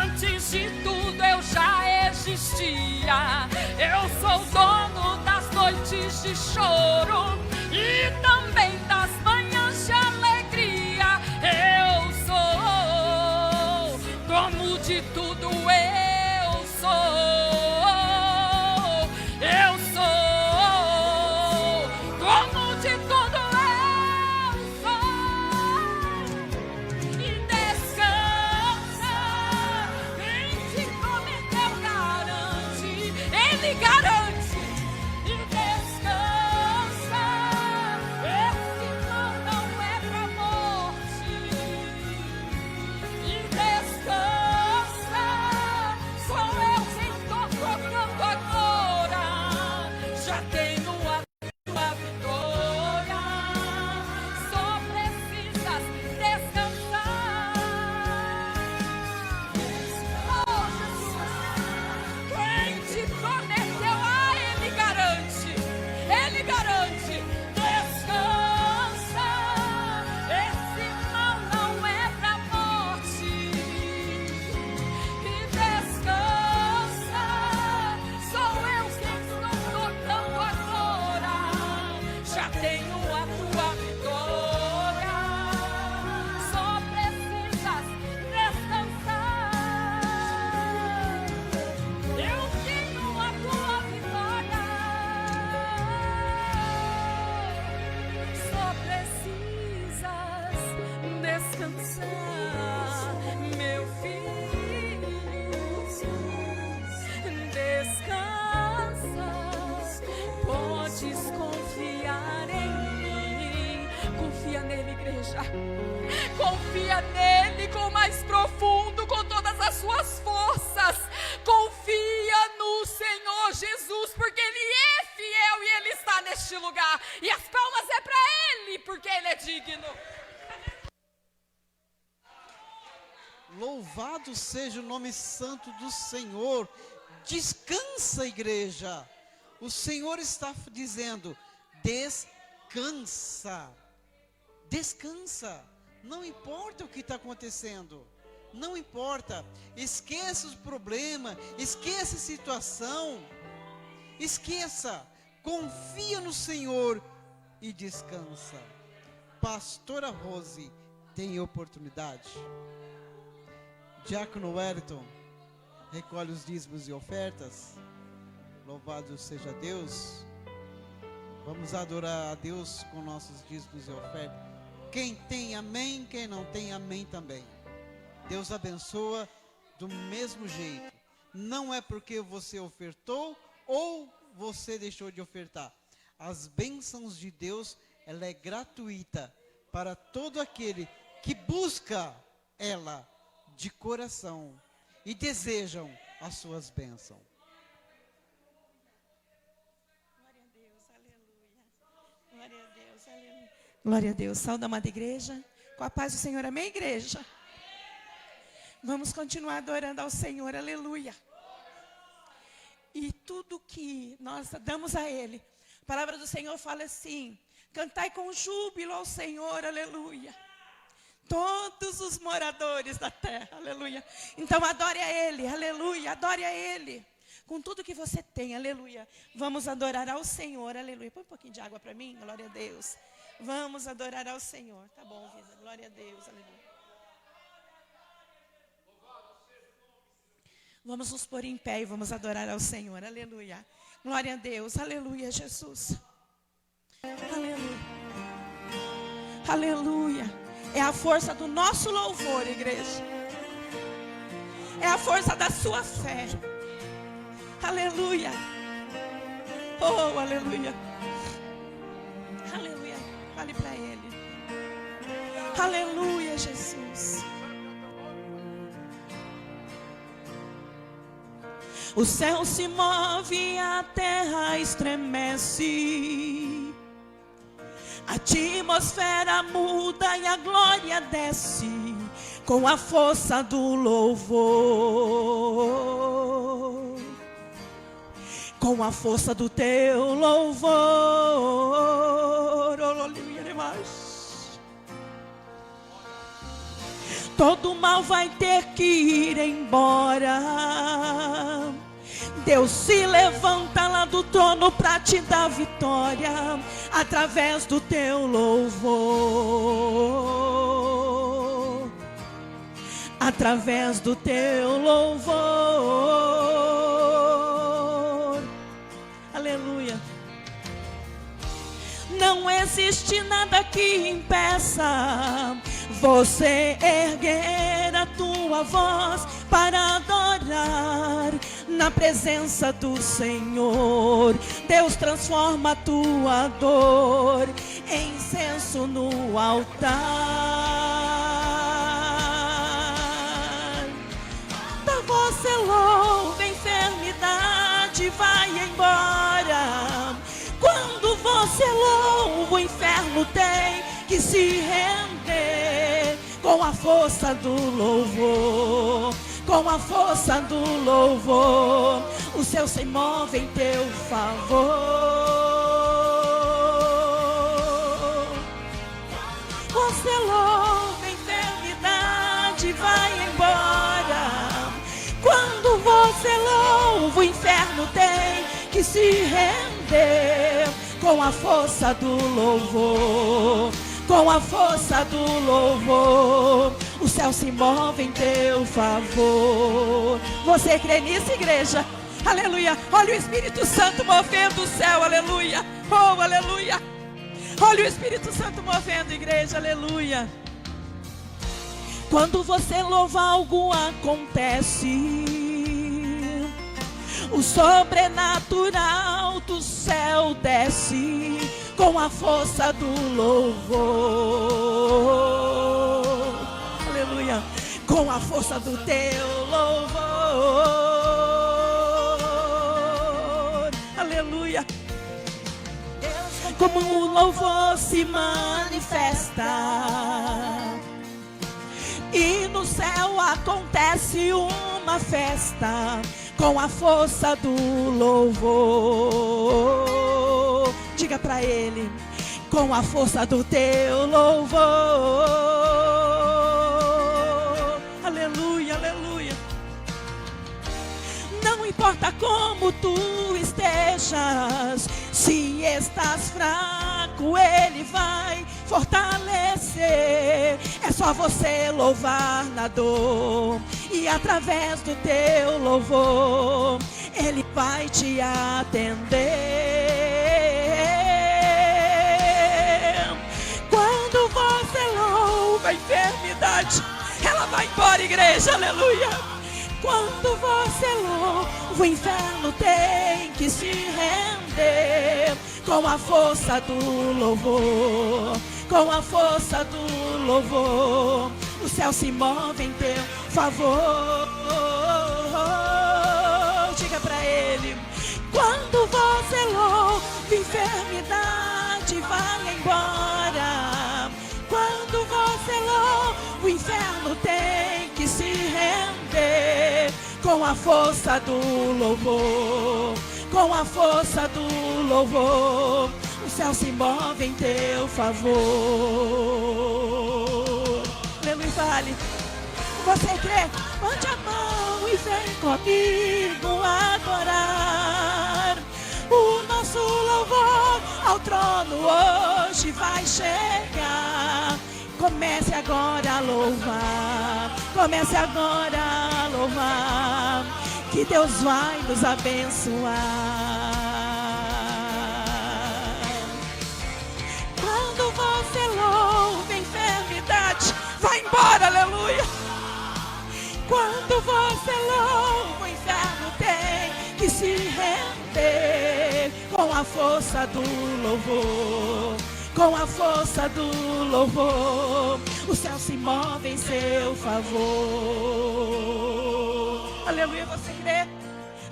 antes de tudo eu já existia. Eu sou dono das noites de choro e também das manhãs de alegria. Eu sou dono de tudo, eu sou. Eu sou dono de tudo, eu sou. E descansa, quem te prometeu garante, ele garante. E descansa, esse mal não é pra morte. E descansa, sou eu quem estou tocando agora. Já tenho a tua vitória, só precisas descansar. Oh, Jesus, quem te prometeu, ele garante, ele garante. Descansa, esse mal não é pra morte. E descansa, sou eu quem estou tocando agora. Já tenho a tua vitória, só precisas descansar. Eu tenho a tua vitória, só precisas descansar, meu filho. Descansa, podes confiar em mim. Confia nele, igreja. Confia nele com o mais profundo, com todas as suas forças. Confia no Senhor Jesus, porque ele é fiel e ele está neste lugar. E as palmas é para ele, porque ele é digno. Louvado seja o nome santo do Senhor. Descansa, igreja. O Senhor está dizendo: descansa. Descansa. Não importa o que está acontecendo. Não importa. Esqueça o problema. Esqueça a situação. Esqueça. Confia no Senhor e descansa. Pastora Rose, tem oportunidade. Diácono Wellington, recolhe os dízimos e ofertas. Louvado seja Deus. Vamos adorar a Deus com nossos dízimos e ofertas. Quem tem amém, quem não tem amém também. Deus abençoa do mesmo jeito. Não é porque você ofertou ou você deixou de ofertar. As bênçãos de Deus, ela é gratuita para todo aquele que busca ela de coração e desejam as suas bênçãos. Glória a Deus, aleluia. Glória a Deus, aleluia. Glória a Deus. Saúde, amada igreja. Com a paz do Senhor, amém, igreja? Vamos continuar adorando ao Senhor, aleluia. E tudo que nós damos a Ele, a palavra do Senhor fala assim: cantai com júbilo ao Senhor, aleluia. todos os moradores da terra, aleluia. Então adore a Ele, aleluia, adore a Ele. Com tudo que você tem, aleluia. Vamos adorar ao Senhor, aleluia. Põe um pouquinho de água para mim, glória a Deus. Vamos adorar ao Senhor. Tá bom, Visa, glória a Deus, aleluia. Vamos nos pôr em pé e vamos adorar ao Senhor, aleluia. Glória a Deus, aleluia, Jesus. Aleluia. Aleluia. É a força do nosso louvor, igreja. É a força da sua fé. Aleluia. Oh, aleluia. Aleluia. Fale para Ele. Aleluia, Jesus. O céu se move, a terra estremece. A atmosfera muda e a glória desce com a força do louvor. Com a força do teu louvor. Todo mal vai ter que ir embora. Deus se levanta lá do trono para te dar vitória através do teu louvor. Através do teu louvor. Aleluia. Não existe nada que impeça você erguer a tua voz para adorar na presença do Senhor. Deus transforma a tua dor em incenso no altar. Da você louva, a enfermidade vai embora. Quando você louva, o inferno tem que se render com a força do louvor. Com a força do louvor, o céu se move em teu favor. Você louva, a enfermidade vai embora. Quando você louva, o inferno tem que se render com a força do louvor. Com a força do louvor, o céu se move em teu favor. Você crê nisso, igreja? Aleluia. Olha o Espírito Santo movendo o céu, aleluia. Oh, aleluia. Olha o Espírito Santo movendo, igreja, aleluia. Quando você louva, algo acontece. O sobrenatural do céu desce com a força do louvor. Aleluia. Com a força do teu louvor. Aleluia. Como o louvor se manifesta e no céu acontece uma festa com a força do louvor. Diga para Ele, com a força do teu louvor. Aleluia, aleluia. Não importa como tu estejas, se estás fraco, Ele vai fortalecer. É só você louvar na dor, e através do teu louvor Ele vai te atender. Quando você louva, a enfermidade ela vai embora, igreja, aleluia. Quando você louva, o inferno tem que se render com a força do louvor. Com a força do louvor, o céu se move em teu favor. Diga para Ele, quando você louva, a enfermidade vai embora. Quando você louva, o inferno tem que se render com a força do louvor. Com a força do louvor, o céu se move em teu favor. vale. Você crê? Levante a mão e vem comigo adorar. O nosso louvor ao trono hoje vai chegar. Comece agora a louvar. Comece agora a louvar. Que Deus vai nos abençoar. Quando você louva, a enfermidade vai embora, aleluia. Quando você louva, o inferno tem que se render. Com a força do louvor, com a força do louvor, o céu se move em seu favor. Aleluia, você crê?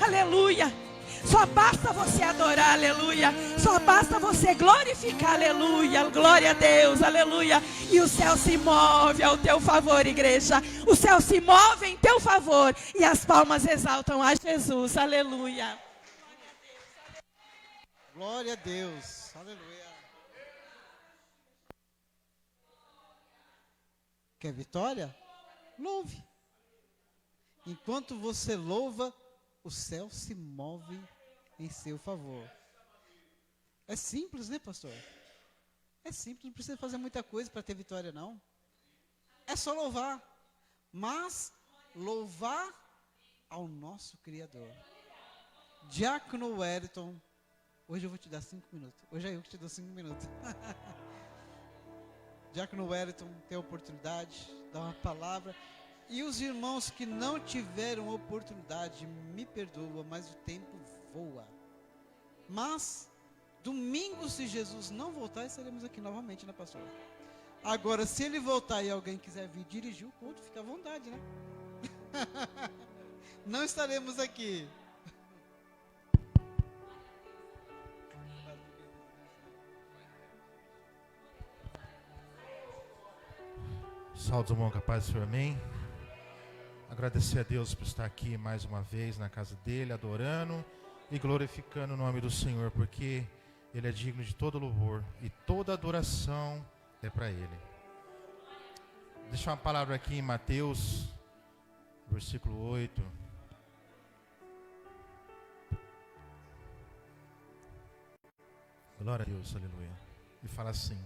Aleluia. Só basta você adorar, aleluia. Só basta você glorificar, aleluia. Glória a Deus, aleluia. E o céu se move ao teu favor, igreja. O céu se move em teu favor. E as palmas exaltam a Jesus, aleluia. Glória a Deus. Aleluia. Quer vitória? Louve. Enquanto você louva, o céu se move em seu favor. É simples, né, pastor? É simples, não precisa fazer muita coisa para ter vitória, não. É só louvar. Mas louvar ao nosso Criador. Diácono Wellington, hoje eu vou te dar 5 minutos. Hoje é eu que te dou 5 minutos. Diácono Wellington tem a oportunidade de dar uma palavra. E os irmãos que não tiveram oportunidade, me perdoa, mas o tempo voa. Mas, domingo, se Jesus não voltar, estaremos aqui novamente, né, pastor? Agora, se ele voltar e alguém quiser vir dirigir o culto, fica à vontade, né? Não estaremos aqui. Salve, irmão, capaz do Senhor, amém? Agradecer a Deus por estar aqui mais uma vez na casa dele, adorando e glorificando o nome do Senhor, porque Ele é digno de todo louvor e toda adoração é para Ele. Deixa uma palavra aqui em Mateus, versículo 8. Glória a Deus, aleluia. E fala assim: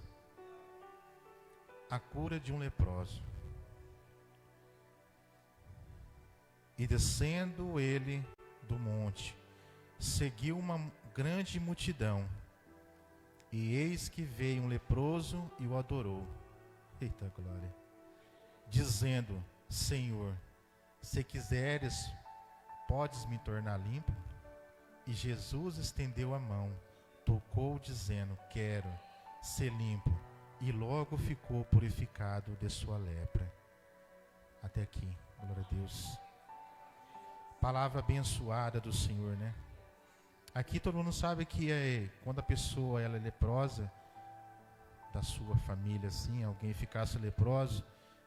a cura de um leproso. E descendo ele do monte, seguiu uma grande multidão. E eis que veio um leproso e o adorou. Eita glória! Dizendo: Senhor, se quiseres, podes me tornar limpo? E Jesus estendeu a mão, tocou, dizendo: quero ser limpo. E logo ficou purificado de sua lepra. Até aqui, glória a Deus. Palavra abençoada do Senhor, né? Aqui todo mundo sabe que quando a pessoa ela é leprosa, da sua família assim, alguém ficasse leproso,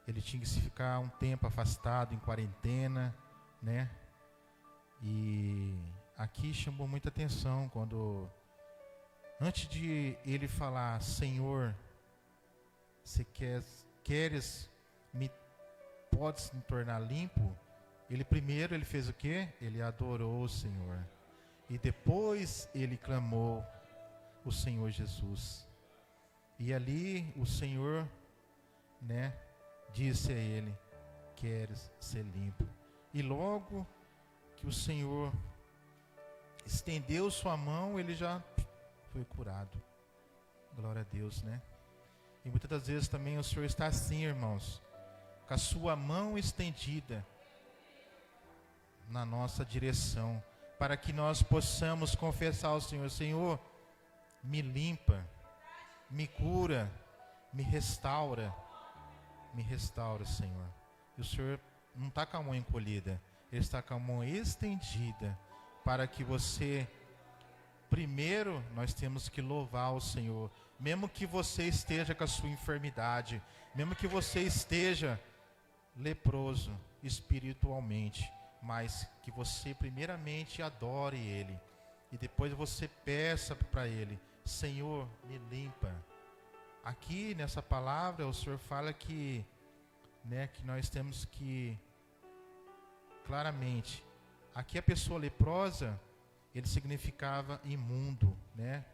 ele tinha que se ficar um tempo afastado, em quarentena, né? E aqui chamou muita atenção quando, antes de ele falar: Senhor, se queres, podes me tornar limpo? Ele fez o quê? Ele adorou o Senhor. E depois ele clamou o Senhor Jesus. E ali o Senhor, né, disse a ele: queres ser limpo? E logo que o Senhor estendeu sua mão, ele já foi curado. Glória a Deus, né? E muitas das vezes também o Senhor está assim, irmãos, com a sua mão estendida na nossa direção, para que nós possamos confessar ao Senhor: Senhor, me limpa, me cura, me restaura, Senhor. E o Senhor não está com a mão encolhida, Ele está com a mão estendida, para que você, primeiro, nós temos que louvar o Senhor, mesmo que você esteja com a sua enfermidade, mesmo que você esteja leproso espiritualmente, mas que você primeiramente adore Ele, e depois você peça para Ele: Senhor, me limpa. Aqui nessa palavra o Senhor fala que né, que nós temos que, claramente, aqui a pessoa leprosa, ele significava imundo, né?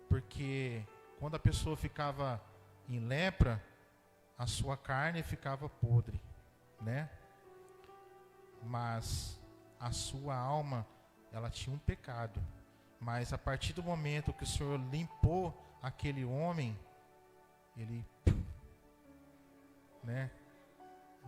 Porque quando a pessoa ficava em lepra, a sua carne ficava podre, né? Mas a sua alma, ela tinha um pecado. Mas a partir do momento que o Senhor limpou aquele homem, ele, né?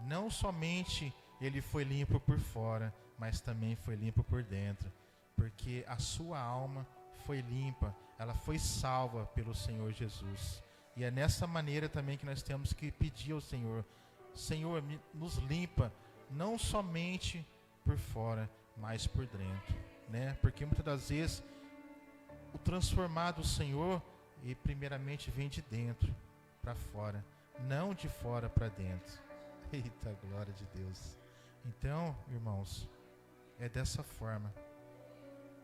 Não somente ele foi limpo por fora, mas também foi limpo por dentro, porque a sua alma foi limpa, ela foi salva pelo Senhor Jesus. E é nessa maneira também que nós temos que pedir ao Senhor: Senhor, nos limpa, não somente por fora, mas por dentro, né? Porque muitas das vezes o transformar do Senhor, e primeiramente vem de dentro para fora, não de fora para dentro. Eita, glória de Deus. Então, irmãos, é dessa forma.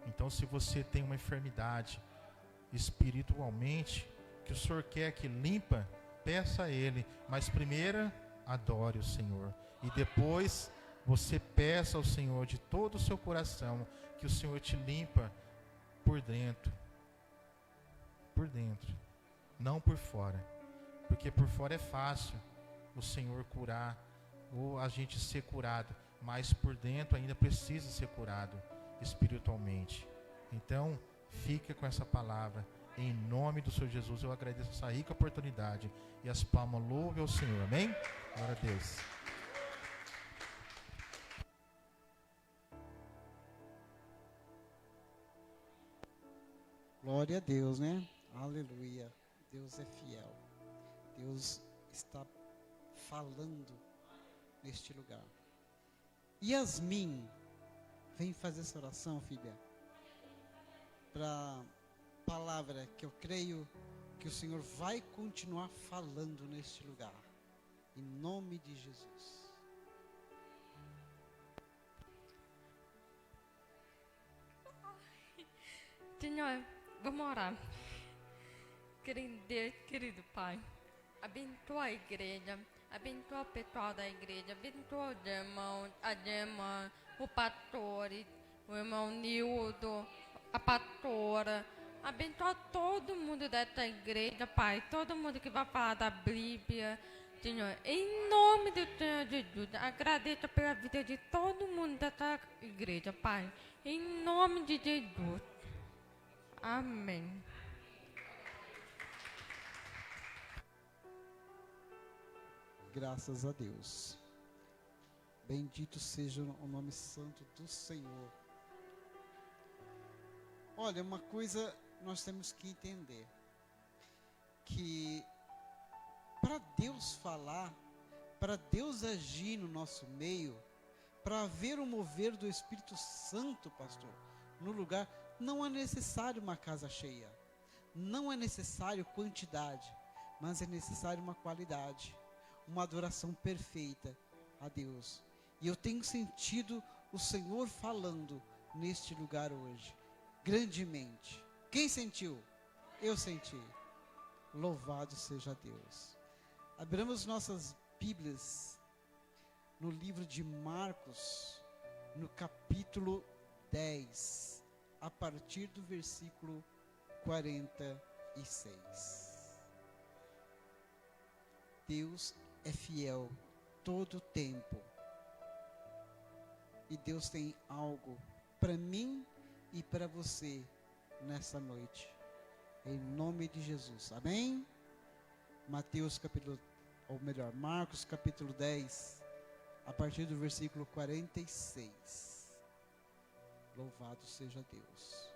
Então, se você tem uma enfermidade espiritualmente, que o Senhor quer que limpa, peça a Ele. Mas primeiro, adore o Senhor. E depois, você peça ao Senhor de todo o seu coração, que o Senhor te limpa por dentro. Por dentro. Não por fora. Porque por fora é fácil o Senhor curar, ou a gente ser curado. Mas por dentro ainda precisa ser curado espiritualmente. Então, fica com essa palavra. Em nome do Senhor Jesus, eu agradeço essa rica oportunidade. E as palmas louve ao Senhor. Amém? Glória a Deus. Glória a Deus, né? Aleluia. Deus é fiel. Deus está falando neste lugar. Yasmin, vem fazer essa oração, filha. Para palavra que eu creio que o Senhor vai continuar falando neste lugar. Em nome de Jesus. Senhor, vamos orar. Querido Deus, querido Pai, abençoa a igreja, abençoa o pessoal da igreja, abençoa os irmãos, as irmãs, o pastor, o irmão Nildo, a pastora. Abençoa todo mundo dessa igreja, Pai, todo mundo que vai falar da Bíblia, Senhor, em nome do Senhor Jesus. Agradeço pela vida de todo mundo dessa igreja, Pai, em nome de Jesus. Amém. Graças a Deus. Bendito seja o nome santo do Senhor. Olha, uma coisa nós temos que entender, que para Deus falar, para Deus agir no nosso meio, para haver o mover do Espírito Santo, pastor, no lugar, não é necessário uma casa cheia, não é necessário quantidade, mas é necessário uma qualidade, uma adoração perfeita a Deus. E eu tenho sentido o Senhor falando neste lugar hoje, grandemente. Quem sentiu? Eu senti. Louvado seja Deus. Abramos nossas Bíblias no livro de Marcos, no capítulo 10, a partir do versículo 46. Deus é fiel todo o tempo. E Deus tem algo para mim e para você nessa noite. Em nome de Jesus. Amém? Marcos capítulo 10, a partir do versículo 46. Louvado seja Deus.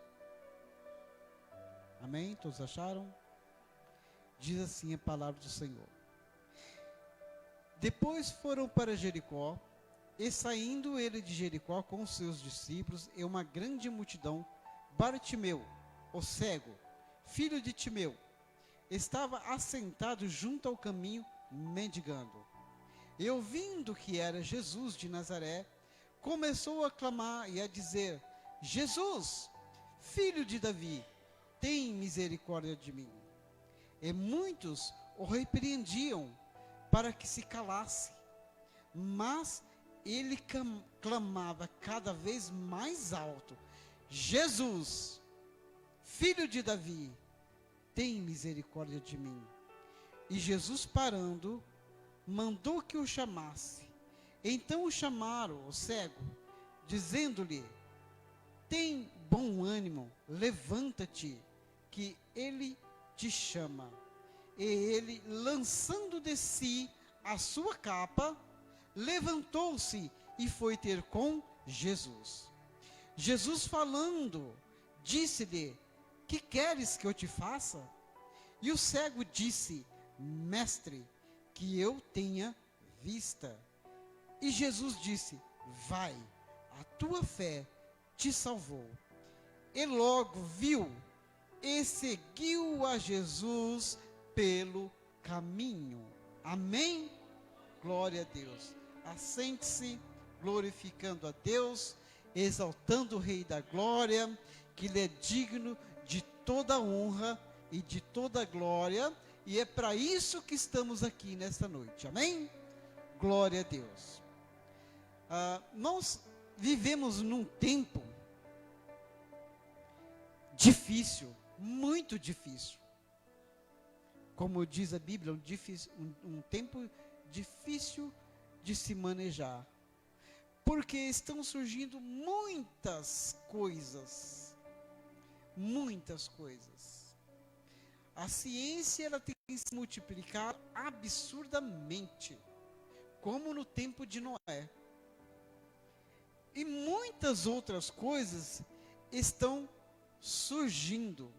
Amém? Todos acharam? Diz assim a palavra do Senhor. Depois foram para Jericó, e saindo ele de Jericó com os seus discípulos e uma grande multidão, Bartimeu, o cego, filho de Timeu, estava assentado junto ao caminho, mendigando. E ouvindo que era Jesus de Nazaré, começou a clamar e a dizer: Jesus, filho de Davi, tem misericórdia de mim. E muitos o repreendiam para que se calasse. mas ele clamava cada vez mais alto: Jesus, filho de Davi, tem misericórdia de mim. E Jesus, parando, mandou que o chamasse. Então o chamaram, o cego, dizendo-lhe: tem bom ânimo, levanta-te, que ele te chama. E ele, lançando de si a sua capa, levantou-se e foi ter com Jesus. Jesus, falando, disse-lhe: que queres que eu te faça? E o cego disse: mestre, que eu tenha vista. E Jesus disse: vai, a tua fé te salvou. E logo viu e seguiu a Jesus pelo caminho. Amém? Glória a Deus. Assente-se, glorificando a Deus, exaltando o Rei da Glória, que Ele é digno de toda honra e de toda glória, e é para isso que estamos aqui nesta noite. Amém? Glória a Deus. Nós vivemos num tempo difícil, muito difícil. Como diz a Bíblia, um tempo difícil de se manejar. Porque estão surgindo muitas coisas. Muitas coisas. A ciência, ela tem se multiplicado absurdamente, como no tempo de Noé. E muitas outras coisas estão surgindo.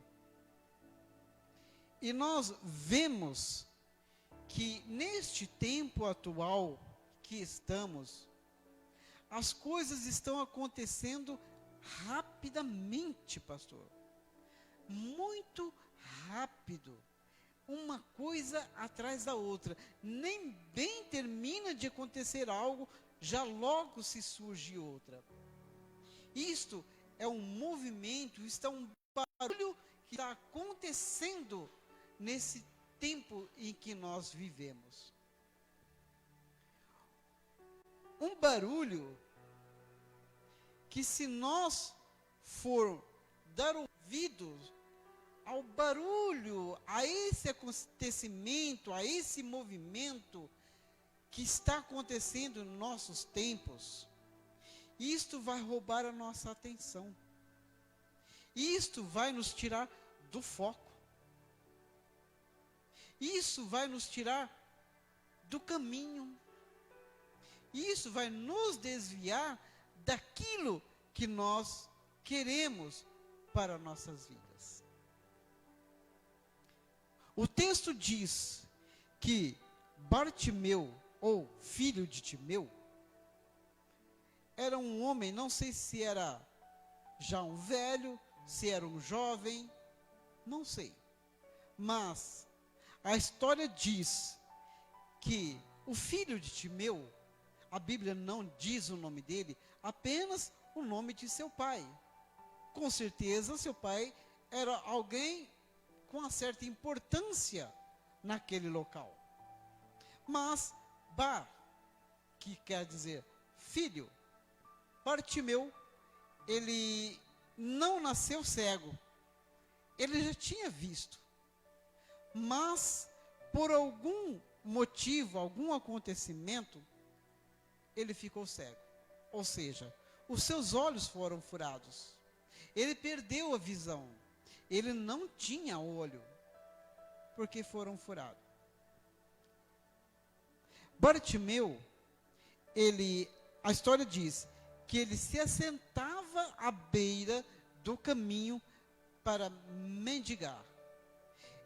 E nós vemos que neste tempo atual que estamos, as coisas estão acontecendo rapidamente, pastor. Muito rápido. Uma coisa atrás da outra. Nem bem termina de acontecer algo, já logo se surge outra. Isto é um movimento, isto é um barulho que está acontecendo nesse tempo em que nós vivemos. Um barulho que, se nós for dar ouvidos ao barulho, a esse acontecimento, a esse movimento que está acontecendo nos nossos tempos, isto vai roubar a nossa atenção. Isto vai nos tirar do foco. Isso vai nos tirar do caminho. Isso vai nos desviar daquilo que nós queremos para nossas vidas. O texto diz que Bartimeu, ou filho de Timeu, era um homem, não sei se era já um velho, se era um jovem, não sei. Mas a história diz que o filho de Timeu, a Bíblia não diz o nome dele, apenas o nome de seu pai. Com certeza, seu pai era alguém com uma certa importância naquele local. Mas Bar, que quer dizer filho, Bartimeu, ele não nasceu cego. Ele já tinha visto. Mas, por algum motivo, algum acontecimento, ele ficou cego. Ou seja, os seus olhos foram furados. Ele perdeu a visão. Ele não tinha olho, porque foram furados. Bartimeu, a história diz que ele se assentava à beira do caminho para mendigar.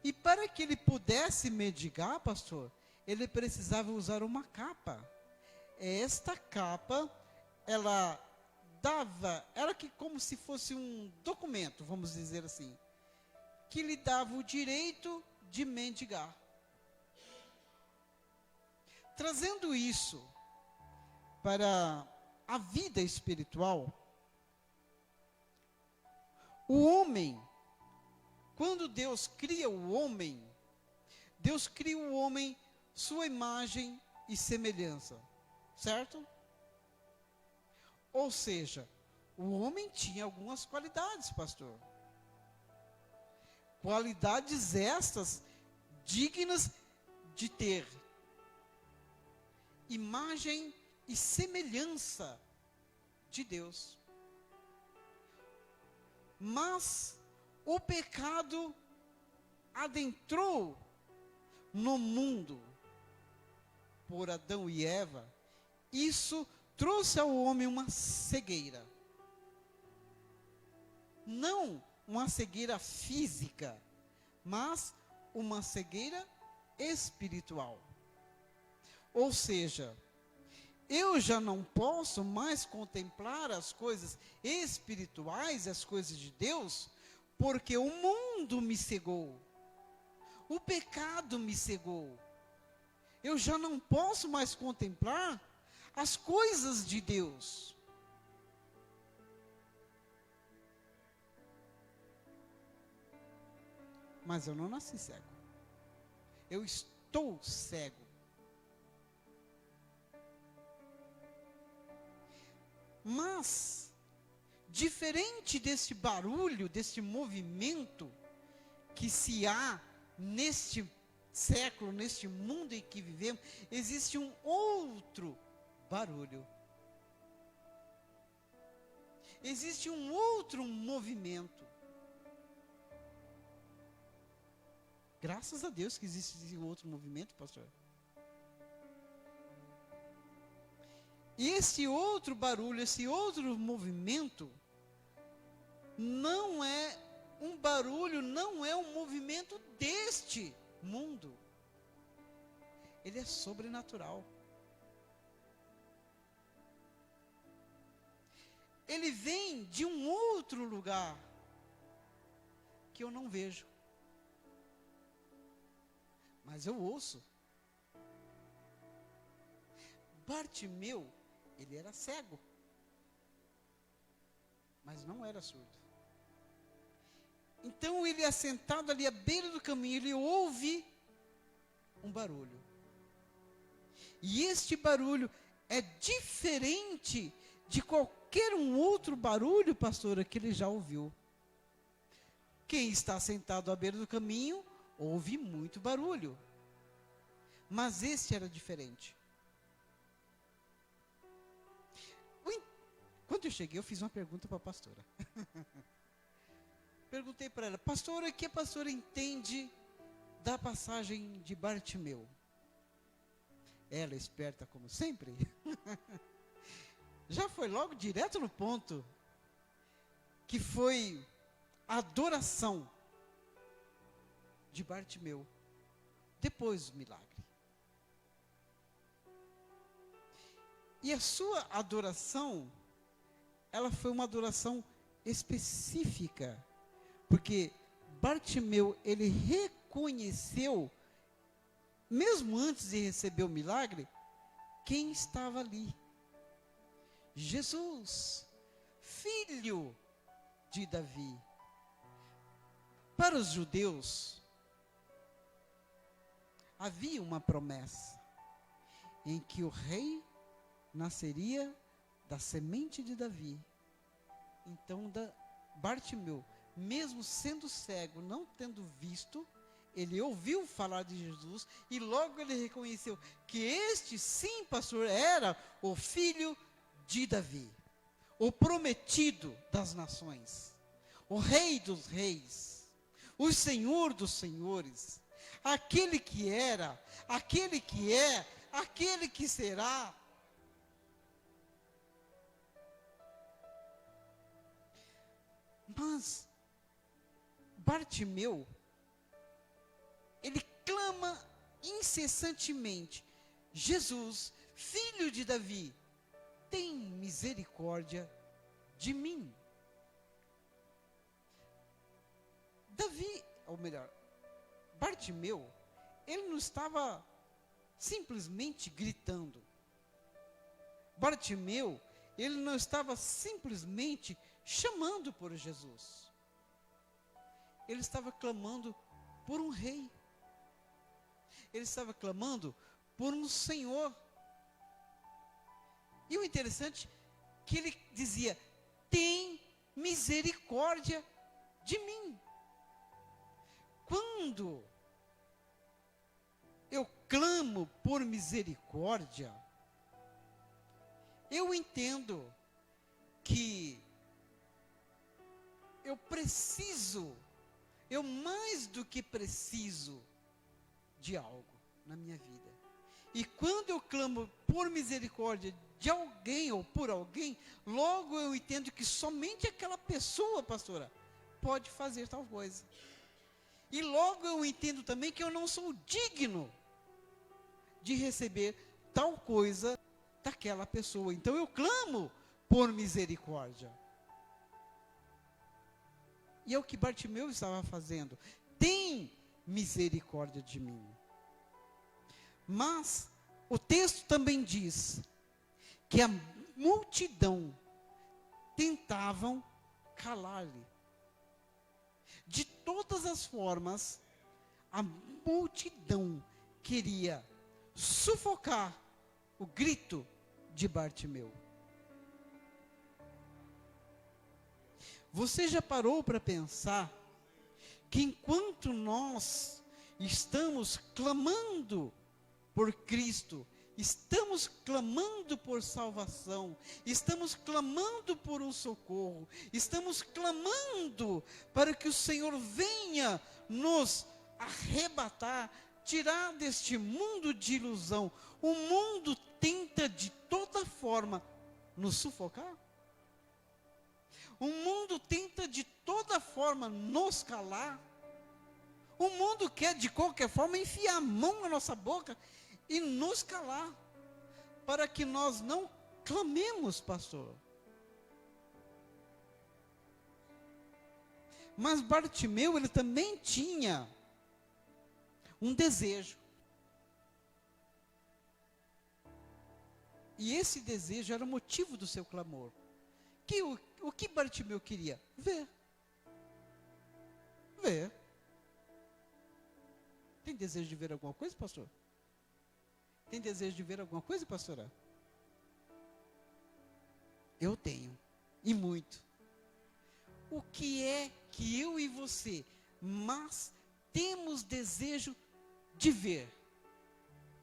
E para que ele pudesse mendigar, pastor, ele precisava usar uma capa. Esta capa, ela que como se fosse um documento, vamos dizer assim, que lhe dava o direito de mendigar. Trazendo isso para a vida espiritual, o homem, quando Deus cria o homem, Deus cria o homem sua imagem e semelhança. certo? Ou seja, o homem tinha algumas qualidades, pastor. Qualidades estas dignas de ter imagem e semelhança de Deus. Mas o pecado adentrou no mundo por Adão e Eva. Isso trouxe ao homem uma cegueira. Não uma cegueira física, mas uma cegueira espiritual. Ou seja, eu já não posso mais contemplar as coisas espirituais, as coisas de Deus, porque o mundo me cegou. O pecado me cegou. Eu já não posso mais contemplar as coisas de Deus. Mas eu não nasci cego. Eu estou cego. Mas, diferente desse barulho, desse movimento que se há neste século, neste mundo em que vivemos, existe um outro barulho. Existe um outro movimento. Graças a Deus que existe esse outro movimento, pastor. E esse outro barulho, esse outro movimento, não é um barulho, não é um movimento deste mundo. Ele é sobrenatural. Ele vem de um outro lugar que eu não vejo. Mas eu ouço. Bartimeu, ele era cego, mas não era surdo. Então ele, assentado ali à beira do caminho, ele ouve um barulho. E este barulho é diferente de qualquer um outro barulho, pastora, que ele já ouviu. Quem está sentado à beira do caminho, ouve muito barulho. Mas este era diferente. Quando eu cheguei, eu fiz uma pergunta para a pastora. Perguntei para ela, pastora, o que a pastora entende da passagem de Bartimeu? Ela, esperta como sempre, já foi logo direto no ponto, que foi a adoração de Bartimeu, depois do milagre. E a sua adoração, ela foi uma adoração específica, porque Bartimeu, ele reconheceu, mesmo antes de receber o milagre, quem estava ali. Jesus, filho de Davi. Para os judeus, havia uma promessa, em que o rei nasceria da semente de Davi. Então, Bartimeu, mesmo sendo cego, não tendo visto, ele ouviu falar de Jesus e logo ele reconheceu que este, sim, pastor, era o filho de Davi, o prometido das nações, o rei dos reis, o senhor dos senhores, aquele que era, aquele que é, aquele que será. Mas Bartimeu, ele clama incessantemente: Jesus, filho de Davi, tem misericórdia de mim. Davi, ou melhor, Bartimeu, ele não estava simplesmente gritando. Bartimeu, ele não estava simplesmente chamando por Jesus. Ele estava clamando por um rei. Ele estava clamando por um Senhor. E o interessante é que ele dizia: tem misericórdia de mim. Quando eu clamo por misericórdia, eu entendo que eu mais do que preciso de algo na minha vida. E quando eu clamo por misericórdia de alguém ou por alguém, logo eu entendo que somente aquela pessoa, pastora, pode fazer tal coisa. E logo eu entendo também que eu não sou digno de receber tal coisa daquela pessoa. Então eu clamo por misericórdia. E é o que Bartimeu estava fazendo. Tem misericórdia de mim. Mas o texto também diz que a multidão tentavam calar-lhe. De todas as formas, a multidão queria sufocar o grito de Bartimeu. Você já parou para pensar que enquanto nós estamos clamando por Cristo, estamos clamando por salvação, estamos clamando por um socorro, estamos clamando para que o Senhor venha nos arrebatar, tirar deste mundo de ilusão, o mundo tenta de toda forma nos sufocar. O mundo tenta de toda forma nos calar. O mundo quer de qualquer forma enfiar a mão na nossa boca e nos calar, para que nós não clamemos, pastor. Mas Bartimeu, ele também tinha um desejo. E esse desejo era o motivo do seu clamor. O que Bartimeu queria? Ver. Ver. Tem desejo de ver alguma coisa, pastor? Tem desejo de ver alguma coisa, pastora? Eu tenho. E muito. O que é que eu e você, mas temos desejo de ver?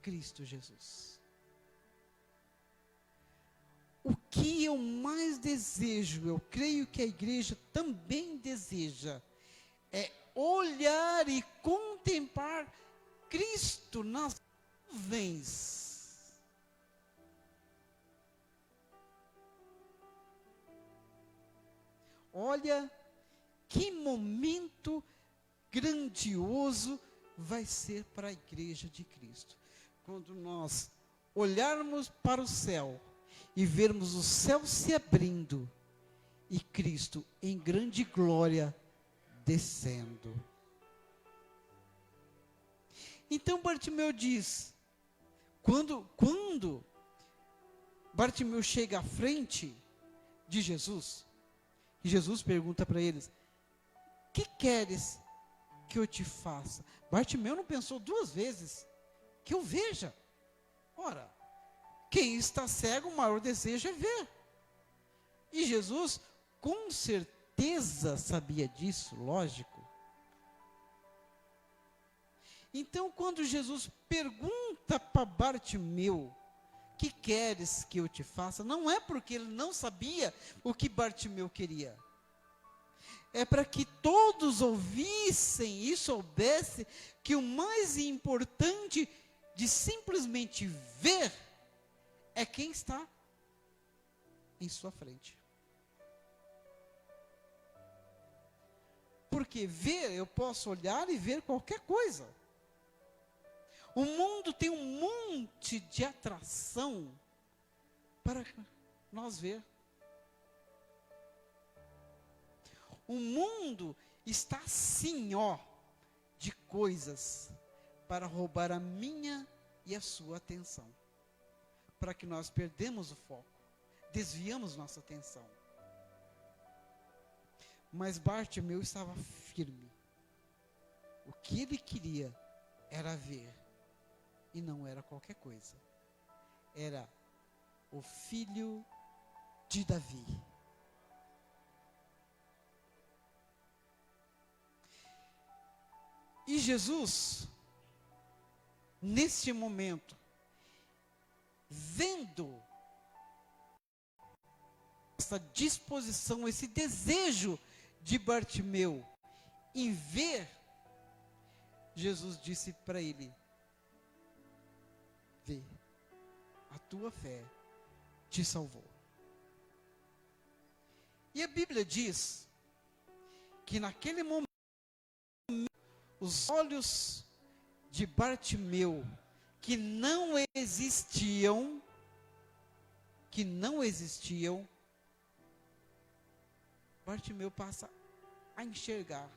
Cristo Jesus. O que eu mais desejo, eu creio que a igreja também deseja, é olhar e contemplar Cristo nas nuvens. Olha que momento grandioso vai ser para a igreja de Cristo, quando nós olharmos para o céu e vermos o céu se abrindo e Cristo em grande glória descendo. Então Bartimeu diz, quando Bartimeu chega à frente de Jesus, e Jesus pergunta para eles: que queres que eu te faça? Bartimeu não pensou duas vezes, que eu veja. Ora, quem está cego, o maior desejo é ver. E Jesus, com certeza, sabia disso, lógico. Então, quando Jesus pergunta para Bartimeu: que queres que eu te faça? Não é porque ele não sabia o que Bartimeu queria. É para que todos ouvissem e soubessem que o mais importante de simplesmente ver é quem está em sua frente. Porque ver, eu posso olhar e ver qualquer coisa. O mundo tem um monte de atração para nós ver. O mundo está assim, de coisas para roubar a minha e a sua atenção, para que nós perdemos o foco, desviamos nossa atenção. Mas Bartimeu estava firme. O que ele queria era ver, e não era qualquer coisa. Era o filho de Davi. E Jesus, neste momento, vendo essa disposição, esse desejo de Bartimeu em ver, Jesus disse para ele: vê, a tua fé te salvou. E a Bíblia diz que naquele momento os olhos de Bartimeu, que não existiam, Bartimeu passa a enxergar.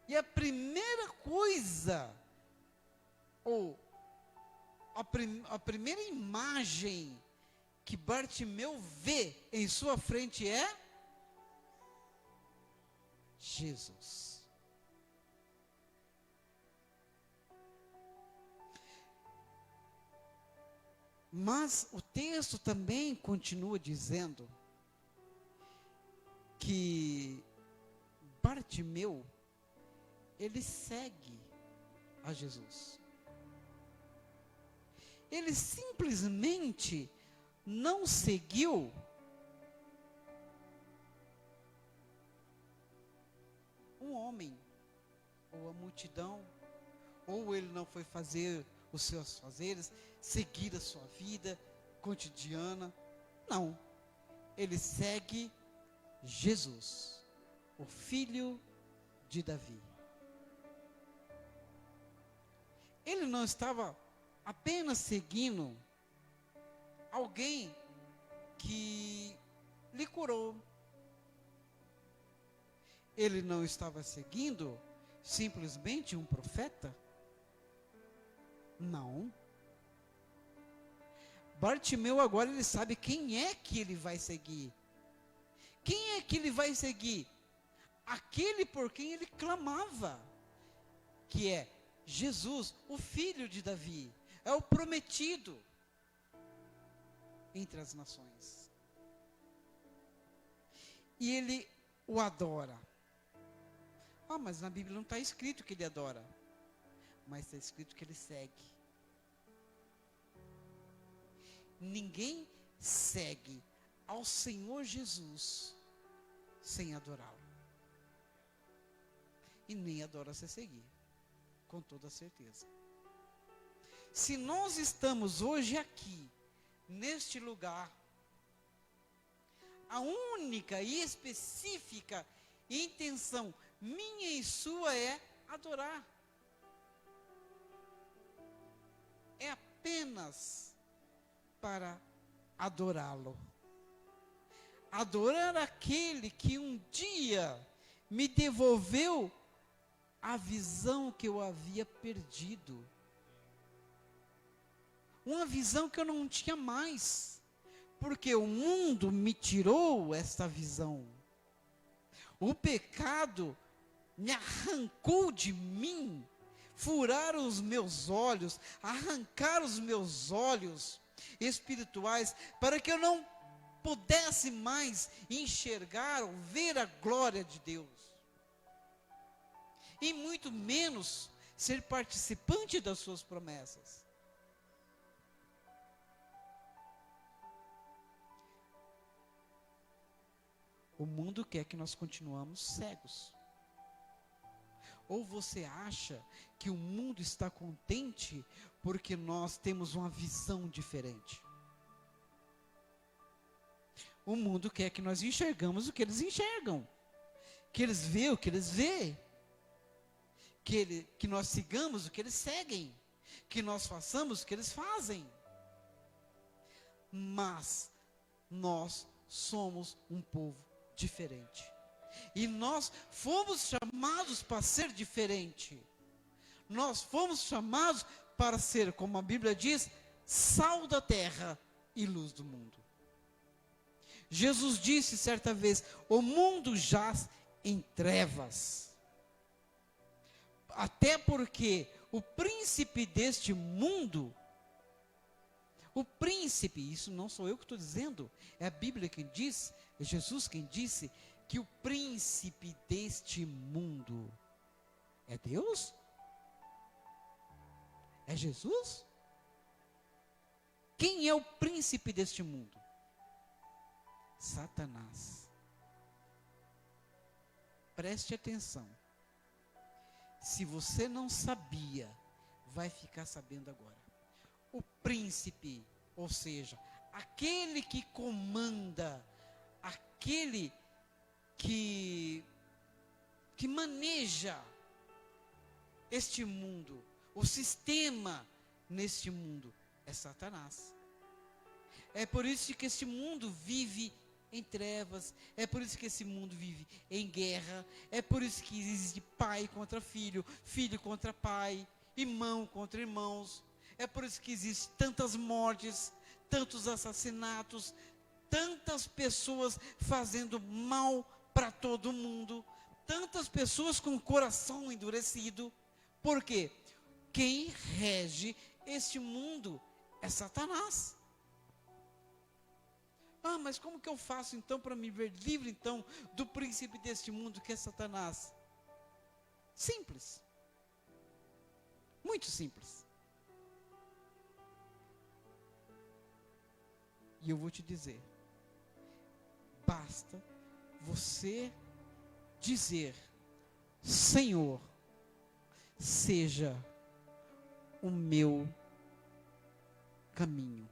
E a primeira coisa, ou a primeira imagem que Bartimeu vê em sua frente é Jesus. Mas o texto também continua dizendo que Bartimeu, ele segue a Jesus. Ele simplesmente não seguiu um homem, ou a multidão, ou ele não foi fazer os seus fazeres, seguir a sua vida cotidiana. Não, ele segue Jesus, o filho de Davi. Ele não estava apenas seguindo alguém que lhe curou. Ele não estava seguindo simplesmente um profeta. Não. Bartimeu agora ele sabe quem é que ele vai seguir. Quem é que ele vai seguir? Aquele por quem ele clamava, que é Jesus, o filho de Davi, é o prometido entre as nações. E ele o adora. Ah, mas na Bíblia não está escrito que ele adora, mas está escrito que ele segue. Ninguém segue ao Senhor Jesus sem adorá-lo. E nem adora se seguir, com toda certeza. Se nós estamos hoje aqui, neste lugar, a única e específica intenção minha e sua é adorar. É apenas para adorá-lo. Adorar aquele que um dia me devolveu a visão que eu havia perdido. Uma visão que eu não tinha mais, porque o mundo me tirou esta visão. O pecado me arrancou de mim, furaram os meus olhos, arrancaram os meus olhos espirituais, para que eu não pudesse mais enxergar ou ver a glória de Deus. E muito menos ser participante das suas promessas. O mundo quer que nós continuamos cegos. Ou você acha que o mundo está contente porque nós temos uma visão diferente? O mundo quer que nós enxergamos o que eles enxergam, que eles veem o que eles veem, que nós sigamos o que eles seguem, que nós façamos o que eles fazem. Mas nós somos um povo diferente. E nós fomos chamados para ser diferente. Nós fomos chamados para ser, como a Bíblia diz, sal da terra e luz do mundo. Jesus disse certa vez: o mundo jaz em trevas. Até porque o príncipe deste mundo, O príncipe, isso não sou eu que estou dizendo, é a Bíblia quem diz, é Jesus quem disse, que o príncipe deste mundo é Deus? É Jesus? Quem é o príncipe deste mundo? Satanás. Preste atenção. Se você não sabia, vai ficar sabendo agora. O príncipe, ou seja, aquele que comanda, aquele que maneja este mundo, o sistema neste mundo, é Satanás. É por isso que este mundo vive em trevas, é por isso que esse mundo vive em guerra, é por isso que existe pai contra filho, filho contra pai, irmão contra irmãos, é por isso que existem tantas mortes, tantos assassinatos, tantas pessoas fazendo mal para todo mundo, tantas pessoas com o coração endurecido. Por quê? Quem rege este mundo é Satanás. Ah, mas como que eu faço então para me ver livre então do príncipe deste mundo que é Satanás? Simples. Muito simples. E eu vou te dizer, basta você dizer: Senhor, seja o meu caminho.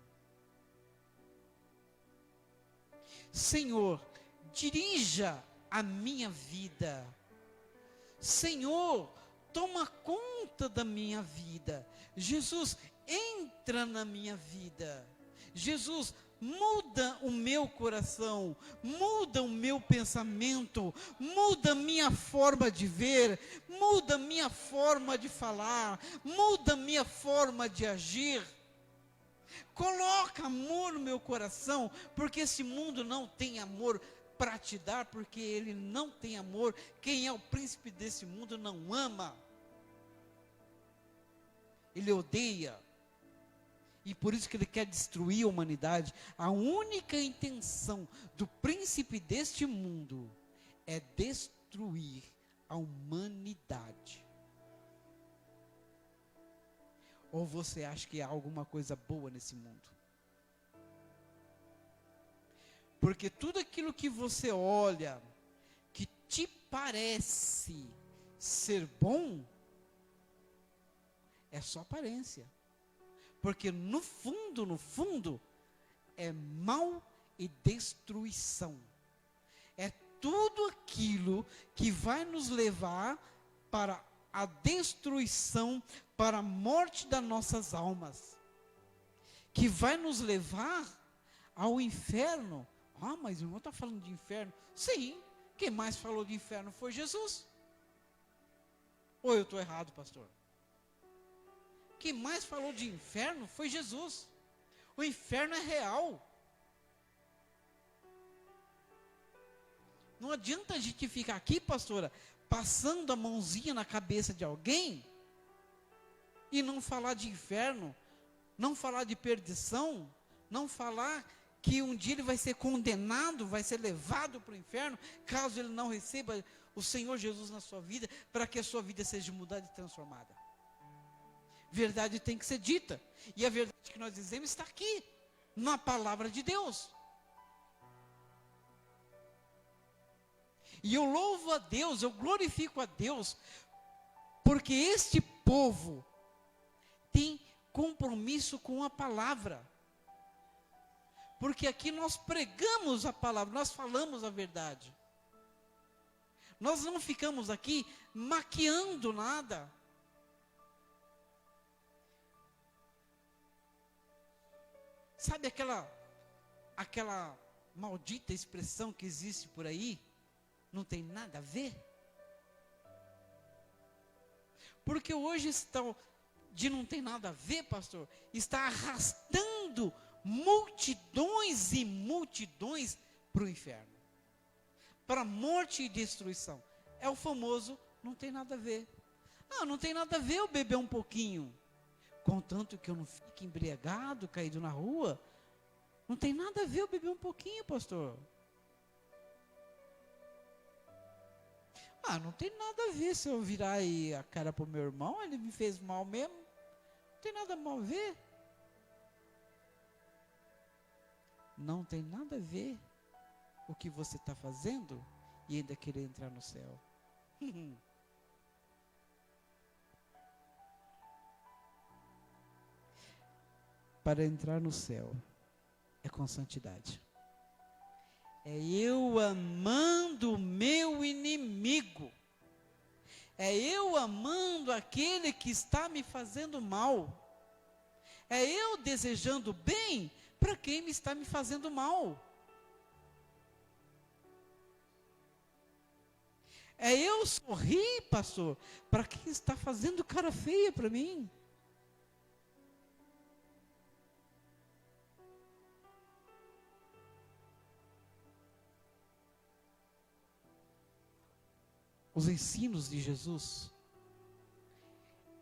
Senhor, dirija a minha vida. Senhor, toma conta da minha vida. Jesus, entra na minha vida. Jesus, muda o meu coração, muda o meu pensamento, muda a minha forma de ver, muda a minha forma de falar, muda a minha forma de agir. Coloca amor no meu coração, porque esse mundo não tem amor para te dar, porque ele não tem amor. Quem é o príncipe desse mundo não ama, ele odeia. E por isso que ele quer destruir a humanidade. A única intenção do príncipe deste mundo é destruir a humanidade. Ou você acha que há alguma coisa boa nesse mundo? Porque tudo aquilo que você olha, que te parece ser bom, é só aparência. Porque no fundo, é mal e destruição. É tudo aquilo que vai nos levar para a destruição, para a morte das nossas almas. Que vai nos levar ao inferno. Ah, mas o irmão está falando de inferno. Sim, quem mais falou de inferno foi Jesus. Ou eu estou errado, pastor? Quem mais falou de inferno foi Jesus. O inferno é real. Não adianta a gente ficar aqui, pastora, passando a mãozinha na cabeça de alguém e não falar de inferno, não falar de perdição, não falar que um dia ele vai ser condenado, vai ser levado para o inferno, caso ele não receba o Senhor Jesus na sua vida, para que a sua vida seja mudada e transformada. Verdade tem que ser dita. E a verdade que nós dizemos está aqui, na palavra de Deus. E eu louvo a Deus, eu glorifico a Deus, porque este povo tem compromisso com a palavra. Porque aqui nós pregamos a palavra, nós falamos a verdade. Nós não ficamos aqui maquiando nada. Sabe aquela maldita expressão que existe por aí? Não tem nada a ver? Porque hoje de não tem nada a ver, pastor, está arrastando multidões e multidões para o inferno, para morte e destruição. É o famoso, não tem nada a ver. Ah, não tem nada a ver eu beber um pouquinho. contanto que eu não fique embriagado, caído na rua. Não tem nada a ver eu beber um pouquinho, pastor. Não tem nada a ver se eu virar aí a cara pro meu irmão, ele me fez mal mesmo. Não tem nada mal a ver. Não tem nada a ver o que você está fazendo e ainda querer entrar no céu. Para entrar no céu é com santidade. É eu amando o meu inimigo. É eu amando aquele que está me fazendo mal. É eu desejando bem para quem me está me fazendo mal. É eu sorrir, pastor, para quem está fazendo cara feia para mim. Os ensinos de Jesus,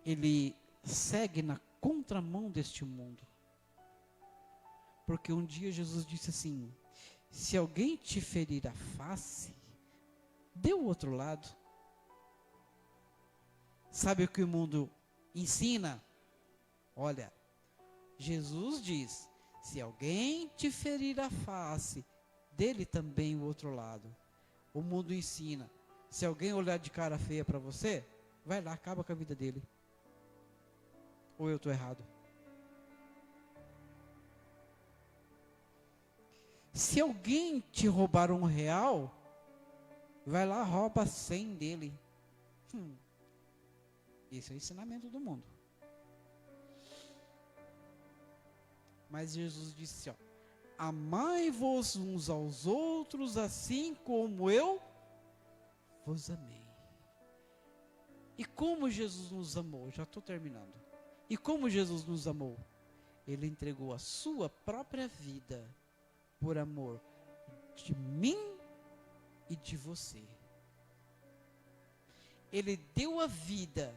ele segue na contramão deste mundo. Porque um dia Jesus disse assim: se alguém te ferir a face, dê o outro lado. Sabe o que o mundo ensina? Olha, Jesus diz: se alguém te ferir a face, dê-lhe também o outro lado. O mundo ensina: se alguém olhar de cara feia para você, vai lá, acaba com a vida dele. Ou eu estou errado? Se alguém te roubar R$1, vai lá, rouba 100 dele. Esse é o ensinamento do mundo. Mas Jesus disse, amai-vos uns aos outros assim como eu vos amei. E como Jesus nos amou? Já estou terminando. E como Jesus nos amou? Ele entregou a sua própria vida por amor de mim e de você. Ele deu a vida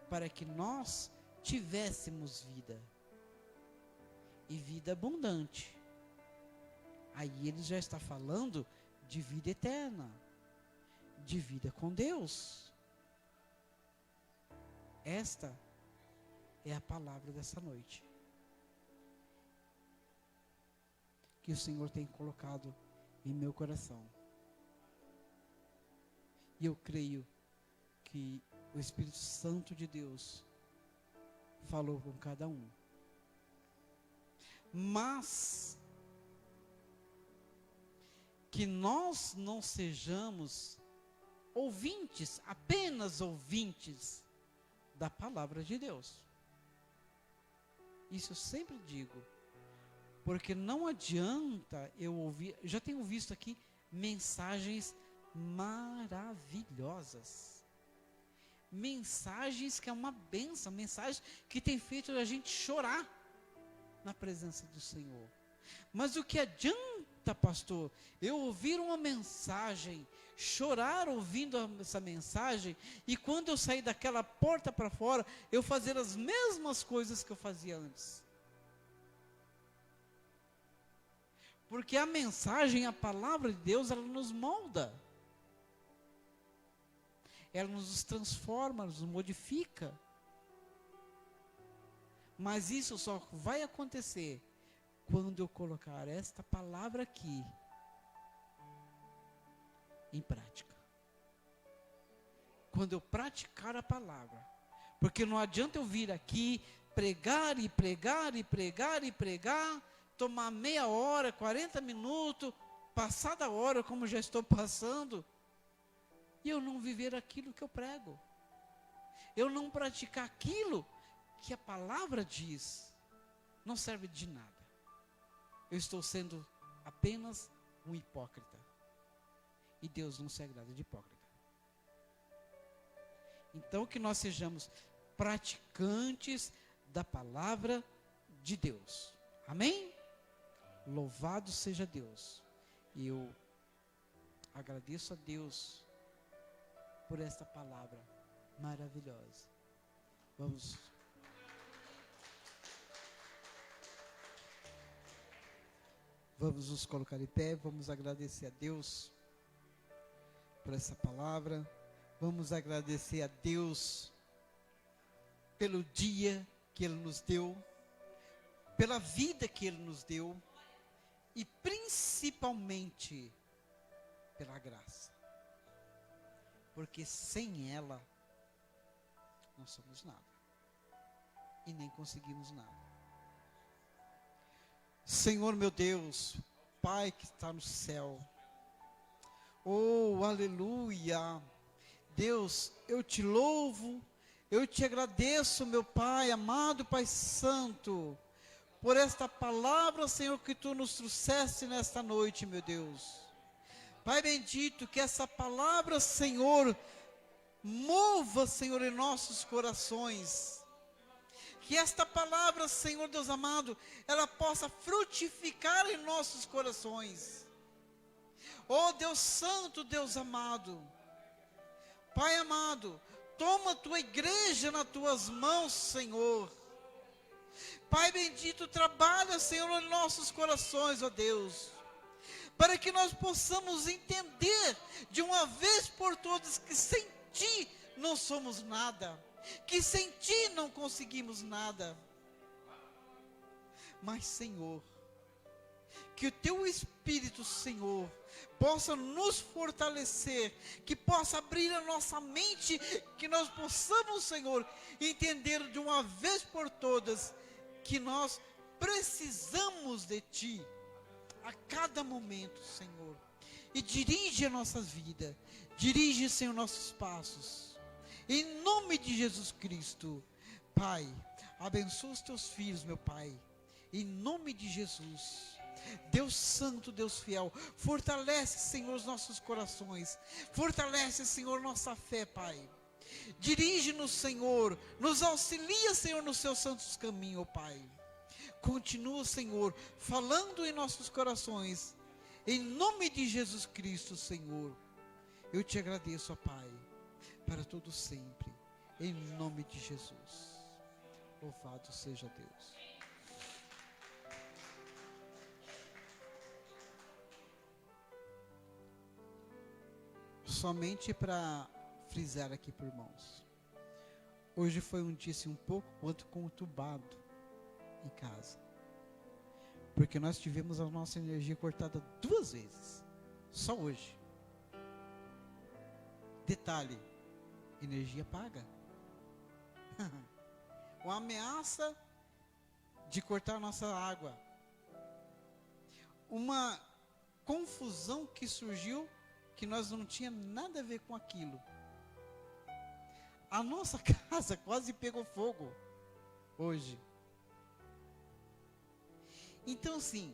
para que nós tivéssemos vida. E vida abundante. Aí ele já está falando de vida eterna. De vida com Deus. Esta é a palavra dessa noite. Que o Senhor tem colocado em meu coração. E eu creio que o Espírito Santo de Deus falou com cada um. Mas que nós não sejamos ouvintes, apenas ouvintes da palavra de Deus. Isso eu sempre digo, porque não adianta eu ouvir, já tenho visto aqui mensagens maravilhosas, mensagens que é uma bênção, mensagens que tem feito a gente chorar na presença do Senhor. Mas o que adianta, pastor, eu ouvir uma mensagem, chorar ouvindo essa mensagem, e quando eu sair daquela porta para fora, eu fazer as mesmas coisas que eu fazia antes? Porque a mensagem, a palavra de Deus, ela nos molda. Ela nos transforma, nos modifica. Mas isso só vai acontecer quando eu colocar esta palavra aqui em prática. Quando eu praticar a palavra. Porque não adianta eu vir aqui, pregar e pregar e pregar e pregar, tomar meia hora, 40 minutos, passar da hora como já estou passando, e eu não viver aquilo que eu prego. Eu não praticar aquilo que a palavra diz, não serve de nada. Eu estou sendo apenas um hipócrita. E Deus não se agrada de hipócrita. Então que nós sejamos praticantes da palavra de Deus. Amém? Louvado seja Deus. E eu agradeço a Deus por esta palavra maravilhosa. Vamos Vamos nos colocar em pé, vamos agradecer a Deus por essa palavra. Vamos agradecer a Deus pelo dia que Ele nos deu, pela vida que Ele nos deu e principalmente pela graça. Porque sem ela não somos nada e nem conseguimos nada. Senhor meu Deus, Pai que está no céu, oh, aleluia, Deus, eu te louvo, eu te agradeço, meu Pai, amado Pai Santo, por esta palavra, Senhor, que Tu nos trouxeste nesta noite, meu Deus. Pai bendito, que essa palavra, Senhor, mova, Senhor, em nossos corações. Que esta palavra, Senhor Deus amado, ela possa frutificar em nossos corações. Oh Deus Santo, Deus amado, Pai amado, toma a Tua igreja nas Tuas mãos, Senhor. Pai bendito, trabalha, Senhor, em nossos corações, ó Deus, para que nós possamos entender de uma vez por todas que sem Ti não somos nada, que sem Ti não conseguimos nada. Mas, Senhor, que o Teu Espírito, Senhor, possa nos fortalecer, que possa abrir a nossa mente, que nós possamos, Senhor, entender de uma vez por todas, que nós precisamos de Ti, a cada momento, Senhor, e dirige a nossa vida, dirige, Senhor, nossos passos, em nome de Jesus Cristo. Pai, abençoa os Teus filhos, meu Pai, em nome de Jesus. Deus Santo, Deus fiel, fortalece, Senhor, os nossos corações, fortalece, Senhor, nossa fé, Pai. Dirige-nos, Senhor, nos auxilia, Senhor, nos Seus santos caminhos, Pai. Continua, Senhor, falando em nossos corações, em nome de Jesus Cristo, Senhor. Eu te agradeço, ó Pai, para todo sempre, em nome de Jesus. Louvado seja Deus. Somente para frisar aqui para irmãos, hoje foi um dia assim, um pouco quanto conturbado em casa, porque nós tivemos a nossa energia cortada 2 vezes, só hoje. Detalhe, energia paga. Uma ameaça de cortar a nossa água, uma confusão que surgiu, que nós não tinha nada a ver com aquilo. A nossa casa quase pegou fogo hoje. Então, assim,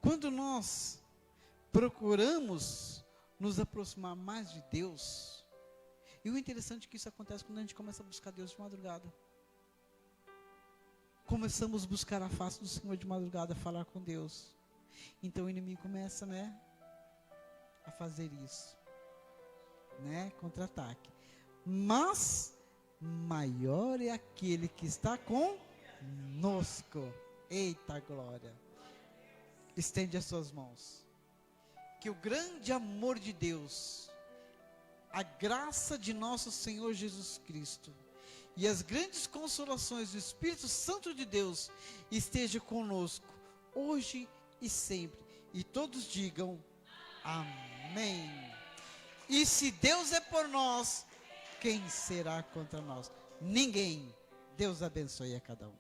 quando nós procuramos nos aproximar mais de Deus, e o interessante é que isso acontece quando a gente começa a buscar Deus de madrugada. Começamos a buscar a face do Senhor de madrugada, a falar com Deus. Então o inimigo começa, a fazer isso, contra-ataque. Mas maior é aquele que está conosco. Eita glória! Estende as suas mãos. Que o grande amor de Deus, a graça de nosso Senhor Jesus Cristo e as grandes consolações do Espírito Santo de Deus esteja conosco hoje e sempre. E todos digam amém. E se Deus é por nós, quem será contra nós? Ninguém. Deus abençoe a cada um.